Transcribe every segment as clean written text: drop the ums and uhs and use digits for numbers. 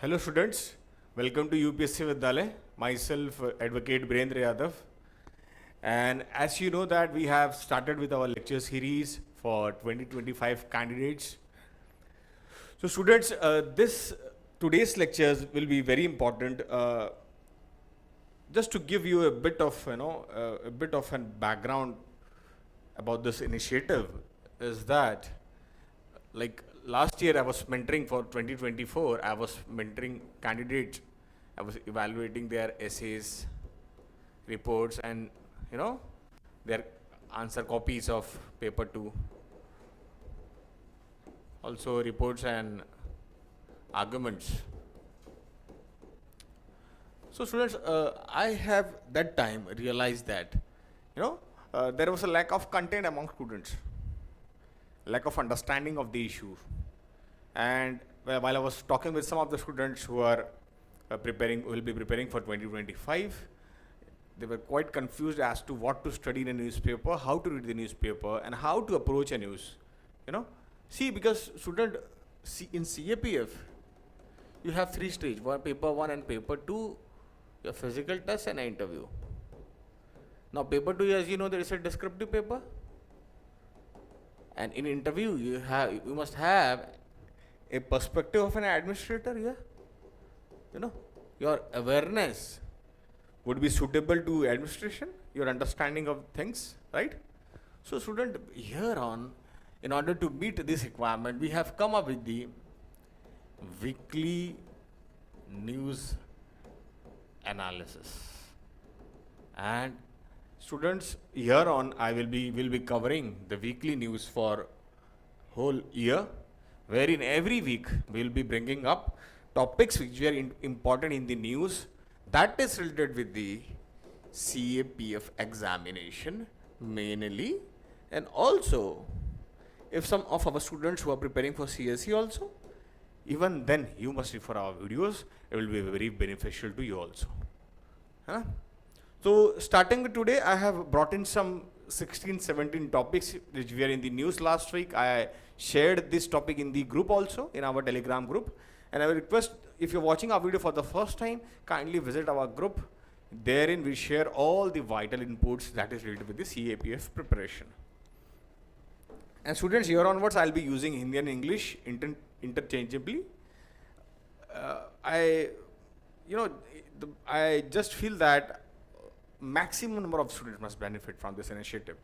Hello students, welcome to UPSC Vidyalaya. Myself Advocate Brendra Yadav, and as you know that we have started with our lecture series for 2025 candidates. So students, this today's lectures will be very important. Just to give you a bit of a bit of an background about this initiative is that like last year I was mentoring for 2024. I was mentoring candidates. I was evaluating their essays, reports, and you know their answer copies of paper 2, also reports and arguments. So students, I have that time realized that there was a lack of content among students, lack of understanding of the issue. And while I was talking with some of the students who are will be preparing for 2025, they were quite confused as to what to study in a newspaper, how to read the newspaper, and how to approach a news. See, because student, in CAPF, you have 3 stages: paper 1 and paper 2, your physical test and an interview. Now, paper 2, as you know, there is a descriptive paper, and in interview, you must have a perspective of an administrator here. Your awareness would be suitable to administration, your understanding of things, right? So student, here on, in order to meet this requirement, we have come up with the weekly news analysis. And students, here on I will be covering the weekly news for whole year, wherein every week we will be bringing up topics which are important in the news that is related with the CAPF examination mainly, and also if some of our students who are preparing for CSE also, even then you must refer our videos. It will be very beneficial to you also. So starting with today, I have brought in some 16-17 topics which were in the news last week. I shared this topic in the group also, in our Telegram group. And I will request, if you're watching our video for the first time, kindly visit our group. Therein we share all the vital inputs that is related with the CAPF preparation. And students, here onwards, I'll be using Hindi and English interchangeably. I just feel that maximum number of students must benefit from this initiative.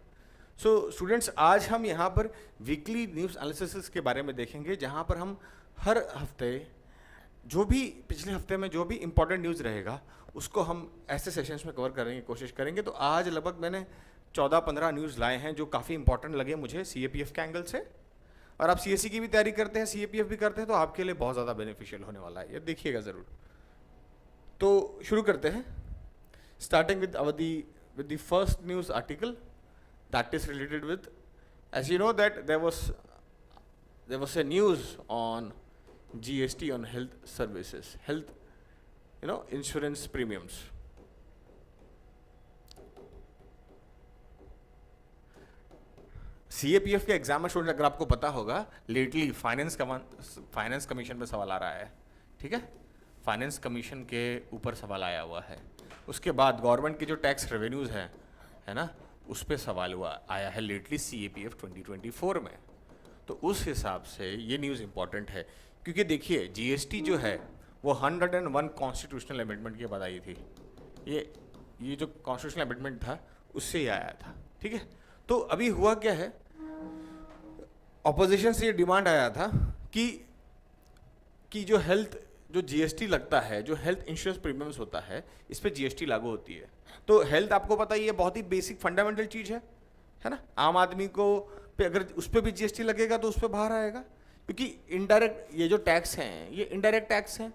So students, आज हम यहाँ पर weekly news analysis के बारे में देखेंगे, जहाँ पर हम हर हफ्ते जो भी पिछले हफ्ते में जो भी इम्पोर्टेंट न्यूज़ रहेगा उसको हम ऐसे सेशंस में कवर करने की कोशिश करेंगे. तो आज लगभग मैंने 14-15 न्यूज़ लाए हैं जो काफ़ी इंपॉर्टेंट लगे मुझे CAPF के एंगल से. और आप CSE की भी तैयारी करते हैं, CAPF भी करते हैं, तो आपके लिए बहुत ज़्यादा बेनिफिशियल होने वाला है, ये देखिएगा ज़रूर. तो शुरू करते हैं, starting with the first news article that is related with, as you know that there was a news on GST on health services, insurance premiums. CAPF के एग्जाम में स्टूडेंट, अगर आपको पता होगा, लेटली फाइनेंस कमीशन पे सवाल आ रहा है. ठीक है, फाइनेंस कमीशन के ऊपर सवाल आया हुआ है. उसके बाद गवर्नमेंट के जो टैक्स रेवेन्यूज़ हैं, है ना, उस पर सवाल आया है लेटली CAPF 2024 में. तो उस हिसाब से ये न्यूज़ इंपॉर्टेंट है, क्योंकि देखिए GST जो है वो 101 कॉन्स्टिट्यूशनल अमेंडमेंट के बाद आई थी. ये जो कॉन्स्टिट्यूशनल अमेंडमेंट था उससे ही आया था. ठीक है, तो अभी हुआ क्या है, ऑपोजिशन से ये डिमांड आया था कि जो GST लगता है, जो हेल्थ इंश्योरेंस प्रीमियम्स होता है, इस पे GST लागू होती है. तो हेल्थ आपको पता ही है, बहुत ही बेसिक फंडामेंटल चीज़ है ना. आम आदमी को पे अगर उस पर भी GST लगेगा तो उस पर बाहर आएगा, क्योंकि इनडायरेक्ट ये जो टैक्स हैं ये इनडायरेक्ट टैक्स हैं.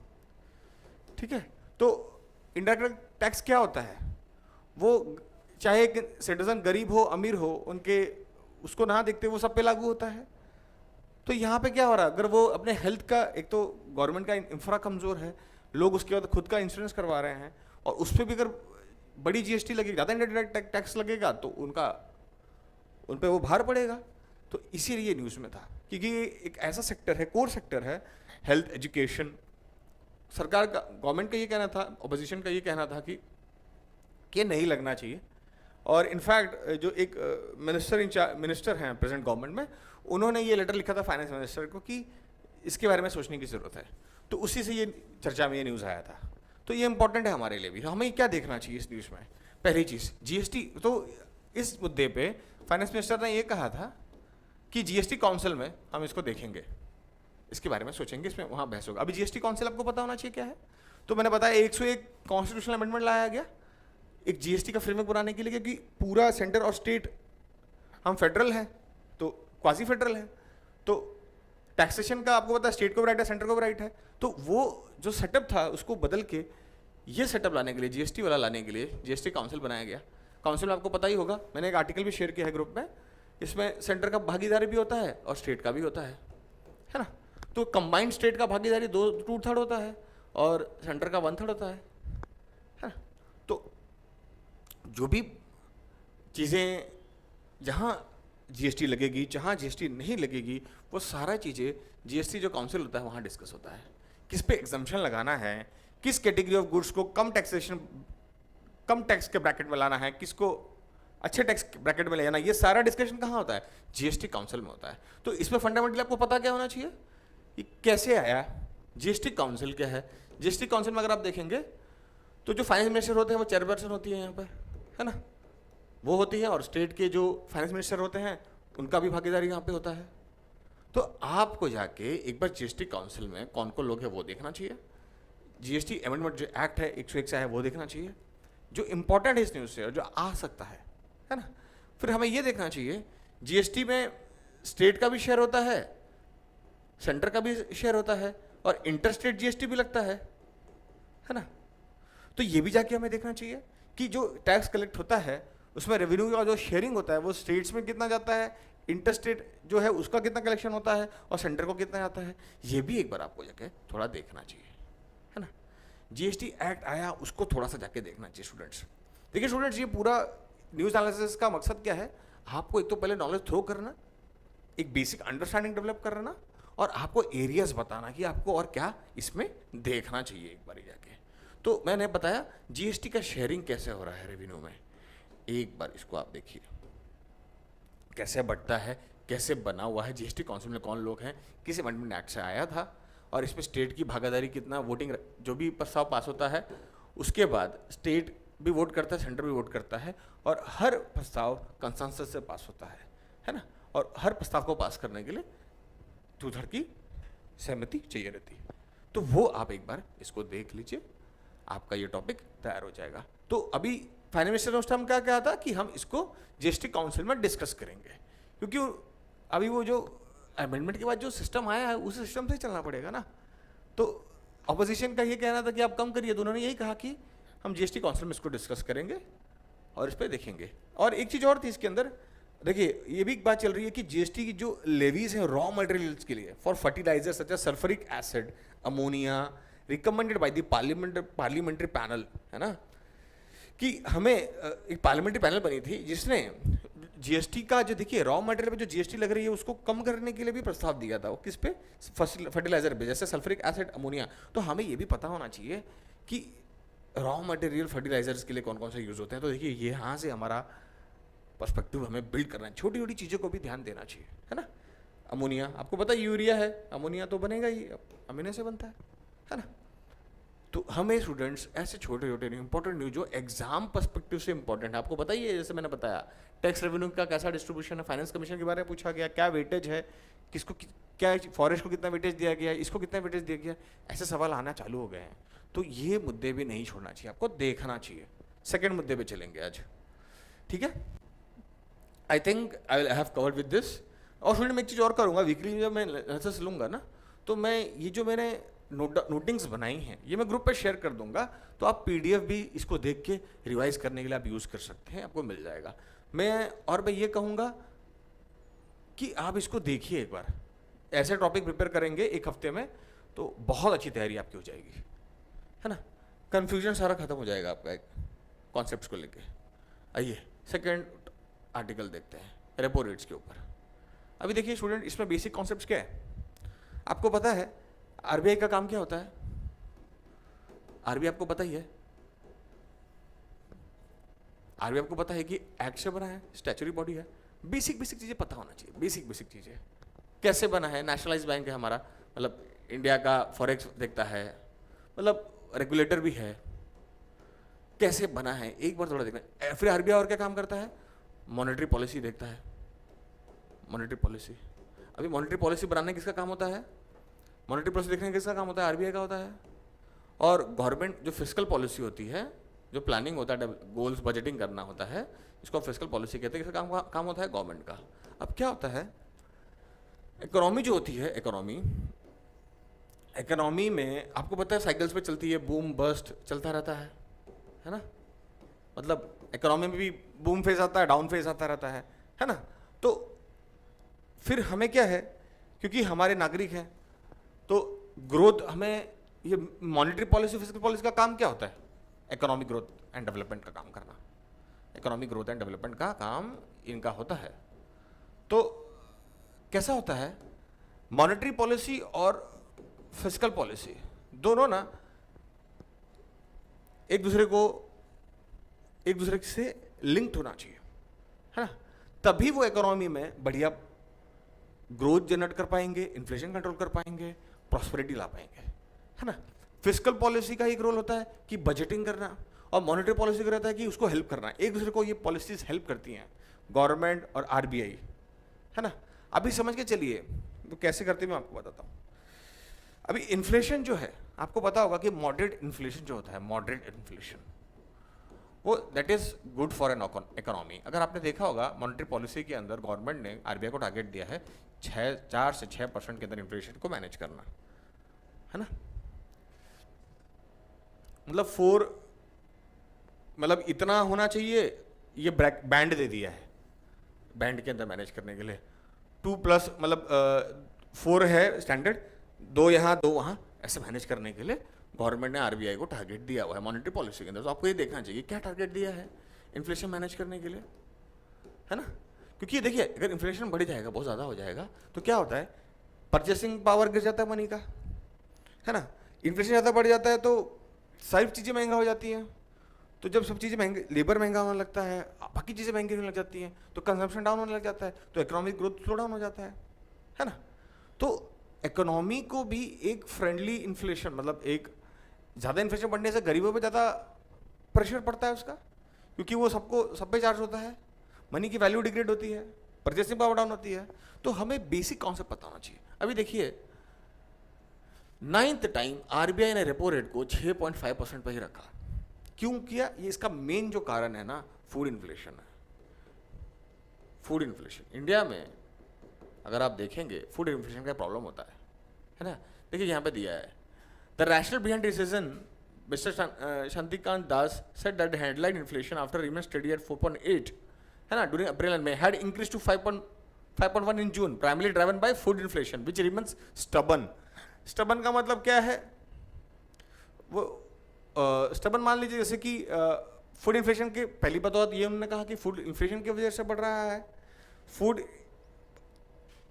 ठीक है, तो इनडायरेक्ट टैक्स क्या होता है, वो चाहे सिटीजन गरीब हो अमीर हो, उसको ना देखते वो सब पे लागू होता है. तो यहाँ पे क्या हो रहा है, अगर वो अपने हेल्थ का, एक तो गवर्नमेंट का इंफ्रा कमज़ोर है, लोग उसके बाद खुद का इंश्योरेंस करवा रहे हैं, और उस पर भी अगर बड़ी GST लगेगी, ज़्यादा इनडायरेक्ट टैक्स लगेगा, तो उन पे वो भार पड़ेगा. तो इसीलिए ये न्यूज़ में था, क्योंकि ये एक ऐसा सेक्टर है, कोर सेक्टर है, हेल्थ एजुकेशन सरकार का, गवर्नमेंट का ये कहना था, अपोजिशन का ये कहना था कि नहीं लगना चाहिए। और इनफैक्ट जो एक मिनिस्टर हैं प्रेजेंट गवर्नमेंट में, उन्होंने ये लेटर लिखा था फाइनेंस मिनिस्टर को कि इसके बारे में सोचने की ज़रूरत है। तो उसी से ये चर्चा में ये न्यूज़ आया था। तो ये इंपॉर्टेंट है हमारे लिए भी। हमें क्या देखना चाहिए इस न्यूज़ में? पहली चीज़ जीएसटी। तो इस मुद्दे पे फाइनेंस मिनिस्टर ने ये कहा था कि जीएसटी काउंसिल में हम इसको देखेंगे, इसके बारे में सोचेंगे, इसमें वहाँ बहस होगा। अभी जीएसटी काउंसिल आपको पता होना चाहिए क्या है। तो मैंने बताया 101 कॉन्स्टिट्यूशनल अमेंडमेंट लाया गया एक जीएसटी का फ्रेमवर्क बनाने के लिए, क्योंकि पूरा सेंटर और स्टेट, हम फेडरल हैं तो क्वासी फेडरल है, तो टैक्सेशन का आपको पता है स्टेट को भी राइट है, सेंटर को भी राइट है। तो वो जो सेटअप था उसको बदल के ये सेटअप लाने के लिए, जीएसटी वाला लाने के लिए जीएसटी काउंसिल बनाया गया। काउंसिल में आपको पता ही होगा, मैंने एक आर्टिकल भी शेयर किया है ग्रुप में, इसमें सेंटर का भागीदारी भी होता है और स्टेट का भी होता है ना। तो कंबाइंड स्टेट का भागीदारी 2/3 होता है और सेंटर का 1/3 होता है ना। तो जो भी चीज़ें जहाँ जीएसटी लगेगी, जहाँ जीएसटी नहीं लगेगी, वो सारा चीज़ें जीएसटी जो काउंसिल होता है वहाँ डिस्कस होता है। किस पे एग्जम्पशन लगाना है, किस कैटेगरी ऑफ गुड्स को कम टैक्स के ब्रैकेट में लाना है, किसको अच्छे टैक्स ब्रैकेट में ले जाना, ये सारा डिस्कशन कहाँ होता है? जीएसटी काउंसिल में होता है। तो इसमें फंडामेंटली आपको पता क्या होना चाहिए, ये कैसे आया, जीएसटी काउंसिल क्या है। जीएसटी काउंसिल में अगर आप देखेंगे तो जो फाइनेंस मिनिस्टर होते हैं वो चेयरपर्सन होती है यहाँ पर, है ना, वो होती है, और स्टेट के जो फाइनेंस मिनिस्टर होते हैं उनका भी भागीदारी यहाँ पे होता है। तो आपको जाके एक बार जीएसटी काउंसिल में कौन कौन लोग हैं वो देखना चाहिए, जीएसटी अमेंडमेंट जो एक्ट है 101 से है वो देखना चाहिए, जो इंपॉर्टेंट है इस न्यूज़ से और जो आ सकता है ना। फिर हमें ये देखना चाहिए जीएसटी में स्टेट का भी शेयर होता है, सेंटर का भी शेयर होता है, और इंटर स्टेट जीएसटी भी लगता है ना। तो ये भी जाके हमें देखना चाहिए कि जो टैक्स कलेक्ट होता है उसमें रेवेन्यू का जो शेयरिंग होता है वो स्टेट्स में कितना जाता है, इंटर स्टेट जो है उसका कितना कलेक्शन होता है, और सेंटर को कितना जाता है, ये भी एक बार आपको जाके थोड़ा देखना चाहिए, है ना। जीएसटी एक्ट आया उसको थोड़ा सा जाके देखना चाहिए स्टूडेंट्स। देखिए स्टूडेंट्स, ये पूरा न्यूज़ एनालिसिस का मकसद क्या है, आपको एक तो पहले नॉलेज थ्रो करना, एक बेसिक अंडरस्टैंडिंग डेवलप करना, और आपको एरियाज बताना कि आपको और क्या इसमें देखना चाहिए एक बार जाके। तो मैंने बताया जीएसटी का शेयरिंग कैसे हो रहा है रेवेन्यू में, एक बार इसको आप देखिए कैसे बढ़ता है, कैसे बना हुआ है, जीएसटी काउंसिल में कौन लोग हैं, किस अमेंडमेंट एक्ट से आया था, और इसमें स्टेट की भागीदारी कितना, वोटिंग जो भी प्रस्ताव पास होता है उसके बाद स्टेट भी वोट करता है, सेंटर भी वोट करता है, और हर प्रस्ताव कंसेंसस से पास होता है ना। और हर प्रस्ताव को पास करने के लिए 2/3 की सहमति चाहिए रहती है। तो वो आप एक बार इसको देख लीजिए, आपका ये टॉपिक तैयार हो जाएगा। तो अभी फाइनेंस मिनिस्टर उस टाइम क्या कहा था कि हम इसको जीएसटी काउंसिल में डिस्कस करेंगे, क्योंकि अभी वो जो अमेंडमेंट के बाद जो सिस्टम आया है उस सिस्टम से चलना पड़ेगा ना। तो अपोजिशन का ये कहना था कि आप कम करिए, तो उन्होंने यही कहा कि हम जीएसटी काउंसिल में इसको डिस्कस करेंगे और इस पर देखेंगे। और एक चीज़ और थी इसके अंदर, देखिए ये भी एक बात चल रही है कि जीएसटी की जो लेवीज हैं रॉ मटेरियल्स के लिए for fertiliser such as sulphuric acid, ammonia, recommended by the parliamentary panel, है ना, कि हमें एक पार्लियामेंट्री पैनल बनी थी जिसने जीएसटी का जो, देखिए रॉ मटेरियल पे जो जीएसटी लग रही है उसको कम करने के लिए भी प्रस्ताव दिया था। वो किस पे? फर्टिलाइजर पे, जैसे सल्फ्यूरिक एसिड, अमोनिया। तो हमें ये भी पता होना चाहिए कि रॉ मटेरियल फर्टिलाइजर्स के लिए कौन कौन से यूज़ होते हैं। तो देखिए ये यहाँ से हमारा पर्सपेक्टिव हमें बिल्ड करना है, छोटी छोटी चीज़ों को भी ध्यान देना चाहिए, है ना। अमोनिया आपको पता है यूरिया है, अमोनिया तो बनेगा ही, अमीनो से बनता है ना। तो हमें स्टूडेंट्स ऐसे छोटे छोटे इंपॉर्टेंट न्यूज जो एग्जाम पर्सपेक्टिव से इंपॉर्टेंट है, आपको बताइए, जैसे मैंने बताया टैक्स रेवेन्यू का कैसा डिस्ट्रीब्यूशन है, फाइनेंस कमीशन के बारे में पूछा गया, क्या वेटेज है, किसको क्या, फॉरेस्ट को कितना वेटेज दिया गया, इसको कितना वेटेज दिया गया, ऐसे सवाल आना चालू हो गए हैं। तो ये मुद्दे भी नहीं छोड़ना चाहिए, आपको देखना चाहिए। सेकेंड मुद्दे पे चलेंगे आज, ठीक है। I think I will have covered with this. और स्टूडेंट मैं एक चीज़ और करूँगा, वीकली जब मैं एनालिसिस लूँगा ना, तो मैं ये जो मैंने नोटिंग्स बनाई हैं ये मैं ग्रुप पे शेयर कर दूंगा, तो आप पीडीएफ भी इसको देख के रिवाइज करने के लिए आप यूज़ कर सकते हैं, आपको मिल जाएगा। मैं ये कहूँगा कि आप इसको देखिए एक बार, ऐसे टॉपिक प्रिपेयर करेंगे एक हफ्ते में तो बहुत अच्छी तैयारी आपकी हो जाएगी, है ना। कन्फ्यूजन सारा खत्म हो जाएगा आपका एक कॉन्सेप्ट को लेके। आइए सेकेंड आर्टिकल देखते हैं, रेपो रेट्स के ऊपर। अभी देखिए स्टूडेंट, इसमें बेसिक कॉन्सेप्ट क्या है आपको पता है। आरबीआई का काम क्या होता है? आरबीआई आपको पता ही है, आरबीआई आपको पता है कि एक्ट से बना है, स्टैच्यूटरी बॉडी है, बेसिक बेसिक चीजें पता होना चाहिए, बेसिक बेसिक चीजें। कैसे बना है, नेशनलाइज बैंक है हमारा, मतलब इंडिया का फॉरेक्स देखता है, मतलब रेगुलेटर भी है, कैसे बना है एक बार थोड़ा देखना है। फिर आरबीआई और क्या काम करता है, मॉनेटरी पॉलिसी देखता है, मॉनेटरी पॉलिसी। अभी मॉनेटरी पॉलिसी बनाने किसका काम होता है, मॉनेटरी पॉलिसी देखने किसका काम होता है, आरबीआई का होता है। और गवर्नमेंट जो फिस्कल पॉलिसी होती है, जो प्लानिंग होता है, गोल्स बजटिंग करना होता है, इसको फिस्कल पॉलिसी कहते हैं, किसका काम होता है, गवर्नमेंट का। अब क्या होता है, इकोनॉमी जो होती है, इकोनॉमी में आपको पता है साइकिल्स पे चलती है, बूम बस्ट चलता रहता है ना, मतलब इकोनॉमी में भी बूम फेज आता है, डाउन फेज आता रहता है ना। तो फिर हमें क्या है, क्योंकि हमारे नागरिक हैं, तो ग्रोथ, हमें ये मॉनेटरी पॉलिसी फिस्कल पॉलिसी का काम क्या होता है, इकोनॉमिक ग्रोथ एंड डेवलपमेंट का काम करना, इकोनॉमिक ग्रोथ एंड डेवलपमेंट का काम इनका होता है। तो कैसा होता है, मॉनेटरी पॉलिसी और फिस्कल पॉलिसी दोनों ना एक दूसरे से लिंक्ड होना चाहिए, है ना, तभी वो इकोनॉमी में बढ़िया ग्रोथ जनरेट कर पाएंगे, इन्फ्लेशन कंट्रोल कर पाएंगे, प्रॉस्पेरिटी ला पाएंगे, है ना। फिस्कल पॉलिसी का एक रोल होता है कि बजटिंग करना, और मॉनेटरी पॉलिसी का रहता है कि उसको हेल्प करना। एक दूसरे को ये पॉलिसीज हेल्प करती हैं, गवर्नमेंट और आरबीआई, है ना। अभी समझ के चलिए तो कैसे करते हैं मैं आपको बताता हूँ। अभी इन्फ्लेशन जो है, आपको पता होगा कि मॉडरेट इन्फ्लेशन जो होता है, मॉडरेट इन्फ्लेशन, वो that is good for an economy. अगर आपने देखा होगा मॉनेटरी पॉलिसी के अंदर गवर्नमेंट ने आरबीआई को टारगेट दिया है 4 से 6% के अंदर इन्फ्लेशन को मैनेज करना, है ना। मतलब 4, मतलब इतना होना चाहिए, ये बैंड दे दिया है, बैंड के अंदर मैनेज करने के लिए 2+, मतलब 4 है स्टैंडर्ड, 2 यहाँ 2 वहाँ, ऐसे मैनेज करने के लिए गवर्नमेंट ने आरबीआई को टारगेट दिया हुआ है मॉनेटरी पॉलिसी के अंदर। तो आपको ये देखना चाहिए क्या टारगेट दिया है इन्फ्लेशन मैनेज करने के लिए, है ना। क्योंकि देखिए अगर इन्फ्लेशन बढ़ जाएगा, बहुत ज़्यादा हो जाएगा, तो क्या होता है, परचेसिंग पावर गिर जाता है मनी का, है ना। इन्फ्लेशन ज़्यादा बढ़ जाता है तो सारी चीज़ें महंगा हो जाती हैं, तो जब सब चीज़ें महंगी, लेबर महंगा होने लगता है, बाकी चीज़ें महंगी होने लग जाती हैं, तो कंजम्पशन डाउन होने लग जाता है, तो इकोनॉमिक ग्रोथ स्लो डाउन हो जाता है ना। तो इकोनॉमी को भी एक फ्रेंडली इन्फ्लेशन, मतलब एक ज़्यादा इन्फ्लेशन बढ़ने से गरीबों पे ज़्यादा प्रेशर पड़ता है उसका, क्योंकि वो सब पे चार्ज होता है, मनी की वैल्यू डिग्रेड होती है, परचेसिंग पावर डाउन होती है। तो हमें बेसिक कॉन्सेप्ट पता होना चाहिए। अभी देखिए 9th टाइम आरबीआई ने रेपो रेट को 6.5% पर ही रखा। क्यों किया, ये इसका मेन जो कारण है ना, फूड इन्फ्लेशन है। फूड इन्फ्लेशन इंडिया में अगर आप देखेंगे, फूड इन्फ्लेशन का प्रॉब्लम होता है ना। देखिए यहाँ पे दिया है, the rationale behind decision Mister Shantikanta Das said that headline inflation after remain steady at 4.8, है ना, during April and May had increased to 5.1 in June, primarily driven by food inflation which remains stubborn. Stubborn का मतलब क्या है, वो stubborn मान लीजिए जैसे कि फूड इन्फ्लेशन के पहली बात तो ये उन्होंने कहा कि फूड इन्फ्लेशन की वजह से बढ़ रहा है। फूड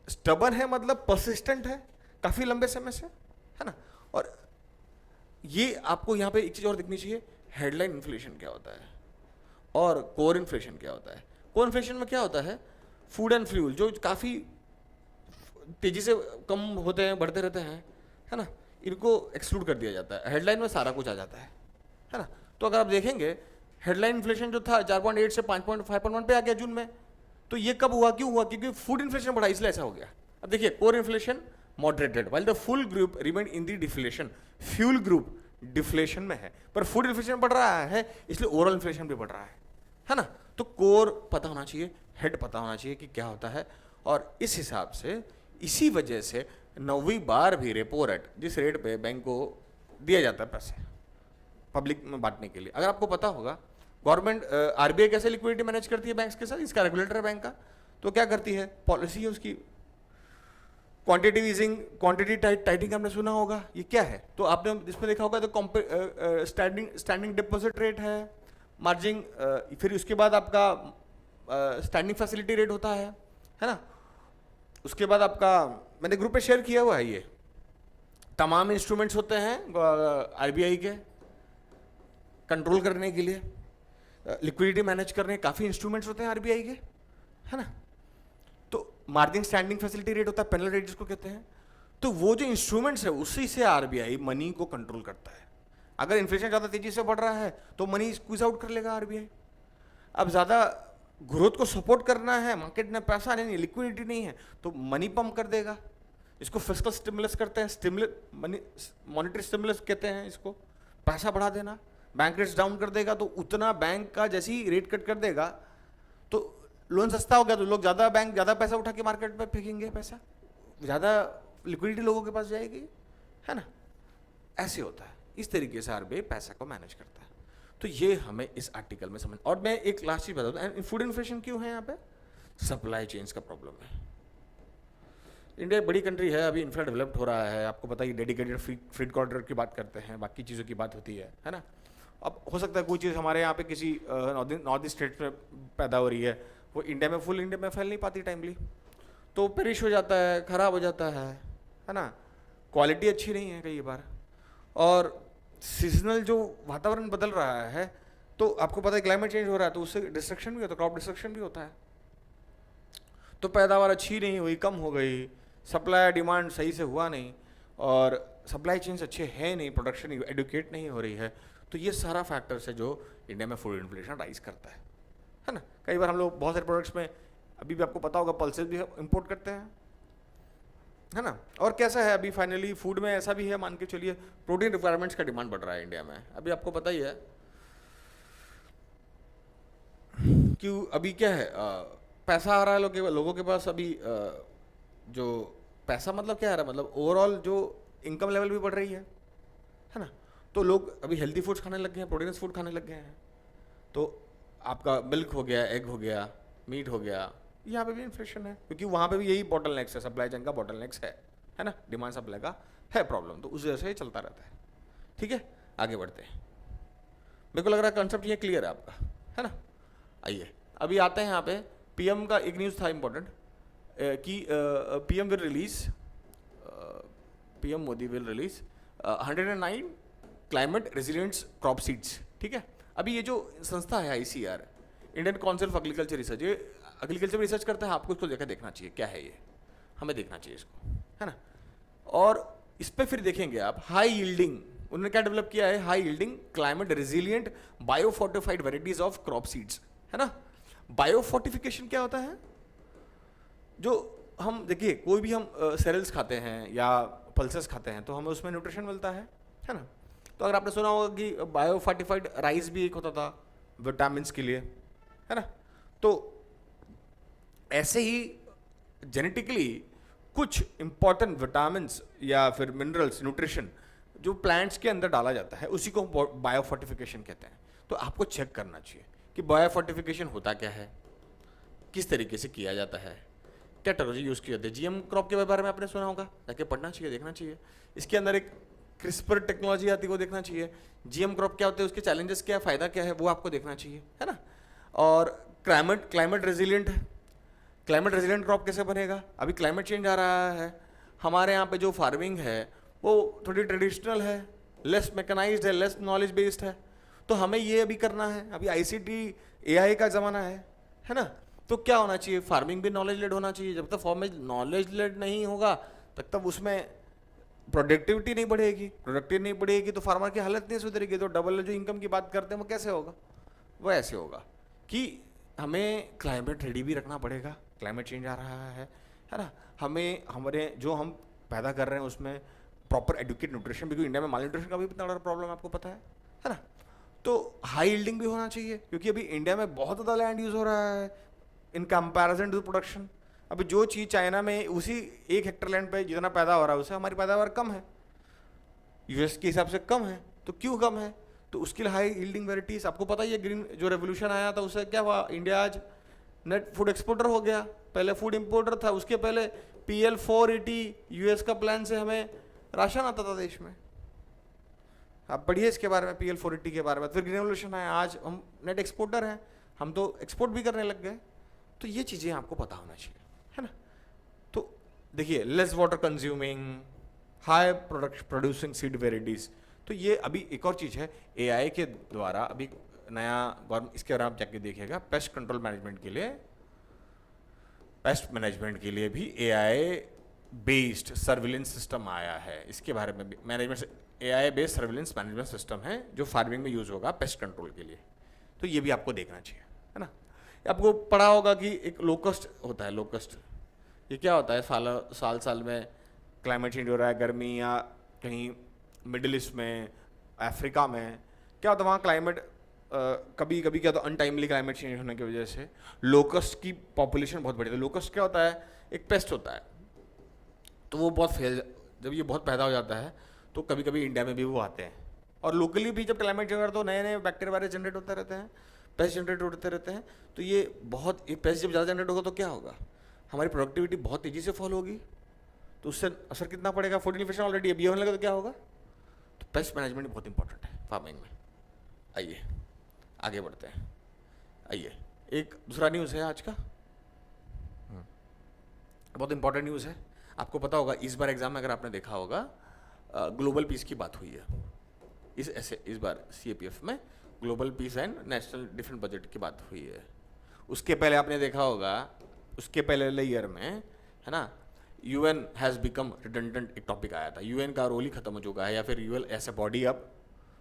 स्टबन है मतलब परसिस्टेंट है, काफ़ी लंबे समय से, है ना। और ये आपको यहाँ पे एक चीज़ और दिखनी चाहिए, हेडलाइन इन्फ्लेशन क्या होता है और कोर इन्फ्लेशन क्या होता है। कोर इन्फ्लेशन में क्या होता है, फूड एंड फ्यूल जो काफ़ी तेज़ी से कम होते हैं, बढ़ते रहते हैं, है ना, इनको एक्सक्लूड कर दिया जाता है, हेडलाइन में सारा कुछ आ जाता है ना। तो अगर आप देखेंगे हेडलाइन इन्फ्लेशन जो था 4.8 से 5.1 पे आ गया जून में, तो ये कब हुआ, क्यों हुआ, क्योंकि फूड इन्फ्लेशन बढ़ा इसलिए ऐसा हो गया। अब देखिए core inflation moderated while the full group remain in the deflation, fuel group deflation में है, पर फूड इन्फ्लेशन बढ़ रहा है इसलिए ओवरऑल इन्फ्लेशन भी बढ़ रहा है ना। तो कोर पता होना चाहिए, हेड पता होना चाहिए कि क्या होता है, और इस हिसाब से, इसी वजह से 9वीं बार भी रेपो रेट, जिस रेट पे बैंक को दिया जाता है पैसे पब्लिक में बांटने के लिए, अगर आपको पता होगा गवर्नमेंट आरबीआई कैसे लिक्विडिटी मैनेज करती है बैंक्स के साथ, इसका रेगुलेटर है बैंक का, तो क्या करती है, पॉलिसी है उसकी, क्वांटिटी ईजिंग, क्वांटिटी टाइटिंग हमने सुना होगा, ये क्या है, तो आपने इसमें देखा होगा, तो स्टैंडिंग डिपॉजिट रेट है, मार्जिन, फिर उसके बाद आपका स्टैंडिंग फैसिलिटी रेट होता है ना। उसके बाद आपका, मैंने ग्रुप पे शेयर किया हुआ है, ये तमाम इंस्ट्रूमेंट्स होते हैं आरबीआई के, कंट्रोल करने के लिए, लिक्विडिटी मैनेज करने काफ़ी इंस्ट्रूमेंट्स होते हैं आरबीआई के, है ना। तो मार्जिन स्टैंडिंग फैसिलिटी रेट होता है, पेनल रेट जिसको कहते हैं। तो वो जो इंस्ट्रूमेंट्स है उसी से आरबीआई मनी को कंट्रोल करता है। अगर इन्फ्लेशन ज़्यादा तेजी से बढ़ रहा है तो मनी स्क्वीज आउट कर लेगा आरबीआई। अब ज़्यादा ग्रोथ को सपोर्ट करना है, मार्केट में पैसा नहीं, लिक्विडिटी नहीं है, तो मनी पंप कर देगा। इसको फिस्कल स्टिमुलस करते हैं, मॉनेटरी स्टिमुलस कहते हैं इसको, पैसा बढ़ा देना। बैंक रेट्स डाउन कर देगा तो उतना बैंक का जैसे ही रेट कट कर देगा तो लोन सस्ता हो गया, तो लोग बैंक ज़्यादा पैसा उठा के मार्केट में फेंकेंगे, पैसा ज़्यादा लिक्विडिटी लोगों के पास जाएगी, है ना। ऐसे होता है, इस तरीके से आरबीआई पैसा को मैनेज करता है। तो ये हमें इस आर्टिकल में समझ। और मैं एक लास्ट चीज बता दूं, फूड इन्फ्लेशन क्यों है यहाँ पे? सप्लाई चेन्स का प्रॉब्लम है। इंडिया एक बड़ी कंट्री है, अभी इंफ्रा डेवलप्ड हो रहा है, आपको पता ही, डेडिकेटेड फीड कॉरिडोर की बात करते हैं, बाकी चीज़ों की बात होती है ना। अब हो सकता है कोई चीज़ हमारे यहाँ पे किसी नॉर्थ ईस्ट स्टेट में पैदा हो रही है, वो इंडिया में फुल इंडिया में फैल नहीं पाती टाइमली, तो पेरिश हो जाता है, ख़राब हो जाता है ना। क्वालिटी अच्छी नहीं है कई बार, और सीजनल जो वातावरण बदल रहा है, तो आपको पता है क्लाइमेट चेंज हो रहा है, तो उससे डिस्ट्रक्शन भी होता है, क्रॉप डिस्ट्रक्शन भी होता है। तो पैदावार अच्छी नहीं हुई, कम हो गई, सप्लाई डिमांड सही से हुआ नहीं, और सप्लाई चेन्स अच्छे हैं नहीं, प्रोडक्शन एडुकेट नहीं हो रही है। तो ये सारा फैक्टर्स है जो इंडिया में फूड इन्फ्लेशन राइज करता है ना। कई बार हम लोग बहुत सारे प्रोडक्ट्स में, अभी भी आपको पता होगा, पल्सेस भी इंपोर्ट करते हैं, है ना। और कैसा है अभी फाइनली फूड में ऐसा भी है, मान के चलिए प्रोटीन रिक्वायरमेंट्स का डिमांड बढ़ रहा है इंडिया में। अभी आपको पता ही है कि अभी क्या है, पैसा आ रहा है लोगों के पास अभी, जो पैसा मतलब क्या आ रहा है, मतलब ओवरऑल जो इनकम लेवल भी बढ़ रही है ना। तो लोग अभी हेल्दी फूड्स खाने लग गए हैं, प्रोटीनस फूड खाने लग गए हैं। तो आपका मिल्क हो गया, एग हो गया, मीट हो गया, यहाँ पे भी इन्फ्लेशन है, क्योंकि वहाँ पे भी यही बॉटल नेक्स है, सप्लाई चेन का बॉटल नेक्स है ना, डिमांड सप्लाई का है प्रॉब्लम, तो उस वजह से ही चलता रहता है। ठीक है, आगे बढ़ते हैं। मेरे को लग रहा है कंसेप्ट ये क्लियर है आपका, है ना। आइए अभी आते हैं यहाँ पे, पीएम का एक न्यूज़ था इम्पोर्टेंट कि PM will release, PM Modi will release 109 climate resilients crop seeds. ठीक है, अभी ये जो संस्था है ICR, Indian Council of Agriculture Research, ये एग्रीकल्चर में रिसर्च करता है, आपको इसको लेकर देखना चाहिए क्या है ये, हमें देखना चाहिए इसको, है ना। और इस पर फिर देखेंगे आप हाई यील्डिंग, उन्होंने क्या डेवलप किया है, high yielding climate resilient biofortified varieties of crop seeds, है ना। बायोफोर्टिफिकेशन क्या होता है? जो हम देखिए, कोई भी हम सेरेल्स खाते हैं या पल्सेस खाते हैं तो हमें उसमें न्यूट्रिशन मिलता है ना। तो अगर आपने सुना होगा कि बायोफोर्टिफाइड राइस भी एक होता था विटामिन के लिए, है ना। तो ऐसे ही जेनेटिकली कुछ इंपॉर्टेंट विटामिन्स या फिर मिनरल्स, न्यूट्रिशन जो प्लांट्स के अंदर डाला जाता है, उसी को बायोफोर्टिफिकेशन कहते हैं। तो आपको चेक करना चाहिए कि बायोफोर्टिफिकेशन होता क्या है, किस तरीके से किया जाता है, क्या टेक्नोलॉजी यूज़ की जाती है। जीएम क्रॉप के बारे में आपने सुना होगा, जाके पढ़ना चाहिए, देखना चाहिए। इसके अंदर एक क्रिस्पर टेक्नोलॉजी आती है, वो देखना चाहिए। जीएम क्रॉप क्या होते हैं, उसके चैलेंजेस क्या है, फ़ायदा क्या है, वो आपको देखना चाहिए, है ना। और क्लाइमेट रेजिलिएंट है, क्लाइमेट रेजिलिएंट क्रॉप कैसे बनेगा? अभी क्लाइमेट चेंज आ रहा है, हमारे यहाँ पे जो फार्मिंग है वो थोड़ी ट्रेडिशनल है, लेस मैकेनाइज्ड है, लेस नॉलेज बेस्ड है। तो हमें ये अभी करना है, अभी आईसीटी एआई का ज़माना है ना। तो क्या होना चाहिए, फार्मिंग भी नॉलेज लेड होना चाहिए। जब तक फार्मिंग नॉलेज लेड नहीं होगा तब उसमें प्रोडक्टिविटी नहीं बढ़ेगी, प्रोडक्टिविटी नहीं बढ़ेगी तो फार्मर की हालत नहीं सुधरेगी। तो डबल जो इनकम की बात करते हैं वो कैसे होगा? वो ऐसे होगा कि हमें क्लाइमेट रेडी भी रखना पड़ेगा, क्लाइमेट चेंज आ रहा है ना। हमें हमारे जो हम पैदा कर रहे हैं उसमें प्रॉपर एडुकेट न्यूट्रिशन, क्योंकि इंडिया में माल न्यूट्रिशन का भी इतना बड़ा प्रॉब्लम आपको पता है ना। तो हाई यील्डिंग भी होना चाहिए, क्योंकि अभी इंडिया में बहुत ज़्यादा लैंड यूज़ हो रहा है इन कंपैरिजन टू प्रोडक्शन। अभी जो चीज़ चाइना में उसी 1 हेक्टर लैंड पे जितना पैदा हो रहा है उससे हमारी पैदावार कम है, यूएस के हिसाब से कम है। तो क्यों कम है? तो उसके लिए हाई यील्डिंग वेराइटीज। आपको पता ही है ग्रीन जो रेवोल्यूशन आया था उससे क्या हुआ, इंडिया आज नेट फूड एक्सपोर्टर हो गया। पहले फूड इंपोर्टर था, उसके पहले PL 480 यूएस का प्लान से हमें राशन आता था देश में। आप पढ़िए इसके बारे में, PL 480 के बारे में। फिर ग्रीन रेवोल्यूशन आया, आज हम नेट एक्सपोर्टर हैं, हम तो एक्सपोर्ट भी करने लग गए। तो ये चीज़ें आपको पता होना चाहिए, है ना। तो देखिए, less water consuming, high product producing seed varieties, तो ये अभी एक और चीज़ है, एआई के द्वारा अभी नया गवर्नमेंट, इसके बारे में आप जाके देखिएगा, पेस्ट कंट्रोल मैनेजमेंट के लिए, पेस्ट मैनेजमेंट के लिए भी एआई बेस्ड सर्विलेंस सिस्टम आया है। इसके बारे में भी management, AI based surveillance management system है जो फार्मिंग में यूज़ होगा पेस्ट कंट्रोल के लिए। तो ये भी आपको देखना चाहिए, है ना। आपको पढ़ा होगा कि एक लोकस्ट होता है, लोकस्ट, ये क्या होता है, साल साल में क्लाइमेट चेंज हो रहा है, गर्मी या कहीं मिडिल ईस्ट में, अफ्रीका में क्या होता है, वहाँ क्लाइमेट कभी कभी क्या होता है, अनटाइमली क्लाइमेट चेंज होने की वजह से लोकस्ट की पॉपुलेशन बहुत बढ़ी है। लोकस्ट क्या होता है, एक पेस्ट होता है, तो वो बहुत फैल, जब ये बहुत पैदा हो जाता है तो कभी कभी इंडिया में भी वो आते हैं, और लोकली भी जब क्लाइमेट चेंज होता है तो नए नए बैक्टीरिया वायरस जनरेट होते रहते हैं, पेस्ट जनरेट होते रहते हैं। तो ये बहुत, ये पेस्ट जब ज़्यादा जनरेट होगा तो क्या होगा, हमारी प्रोडक्टिविटी बहुत तेज़ी से फॉल होगी, तो उससे असर कितना पड़ेगा, फूड इन्फ्लेशन ऑलरेडी अभी होने लगा तो क्या होगा। तो पेस्ट मैनेजमेंट बहुत इंपॉर्टेंट है फार्मिंग में। आइए आगे बढ़ते हैं। आइए, एक दूसरा न्यूज़ है आज का, बहुत इंपॉर्टेंट न्यूज़ है। आपको पता होगा इस बार एग्जाम में अगर आपने देखा होगा ग्लोबल पीस की बात हुई है, इस बार सीएपीएफ में global piece and national defence budget की बात हुई है। उसके पहले आपने देखा होगा, उसके पहले ईयर में, है ना, यूएन हैज़ बिकम रिडंडेंट, एक टॉपिक आया था, यूएन का रोल ही खत्म हो चुका है, या फिर यूएन एज ए बॉडी अब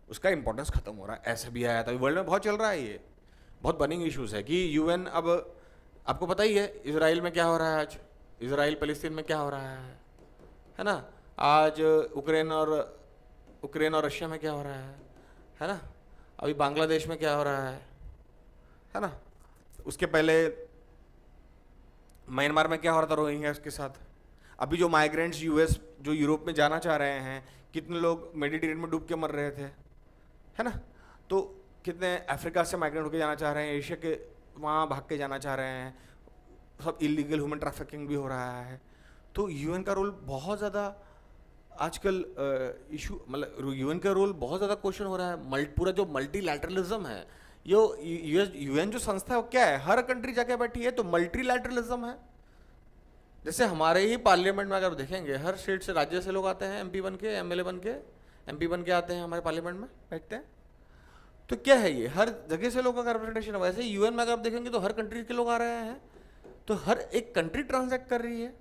उसका इंपॉर्टेंस खत्म हो रहा है, ऐसा भी आया था। वर्ल्ड में बहुत चल रहा है, ये बहुत बर्निंग इश्यूज है कि यूएन अब, आपको पता ही है इसराइल में क्या हो रहा है आज, इसराइल पैलेस्तीन में क्या हो रहा है ना, आज यूक्रेन और रशिया में क्या हो रहा है ना, अभी बांग्लादेश में क्या हो रहा है ना, उसके पहले म्यांमार में क्या हो रहा था रोहिंग्या के साथ, अभी जो माइग्रेंट्स यूएस जो यूरोप में जाना चाह रहे हैं, कितने लोग मेडिटेरियन में डूब के मर रहे थे, है ना, तो कितने अफ्रीका से माइग्रेंट होकर जाना चाह रहे हैं, एशिया के वहाँ भाग के जाना चाह रहे हैं, सब इलीगल ह्यूमन ट्रैफिकिंग भी हो रहा है। तो यूएन का रोल बहुत ज़्यादा आजकल इशू, मतलब यूएन का रोल बहुत ज़्यादा क्वेश्चन हो रहा है। पूरा जो मल्टीलैटरलिज्म है, यूएन जो संस्था है वो क्या है, हर कंट्री जाके बैठी है, तो मल्टीलैटरलिज्म है। जैसे हमारे ही पार्लियामेंट में अगर देखेंगे, हर स्टेट से, राज्य से लोग आते हैं, एमपी बन के, एमएलए बन के, एमपी बन के आते हैं हमारे पार्लियामेंट में बैठते हैं। तो क्या है ये, हर जगह से लोगों का रिप्रेजेंटेशन है। वैसे यूएन में अगर आप देखेंगे तो हर कंट्री के लोग आ रहे हैं, तो हर एक कंट्री ट्रांजैक्ट कर रही है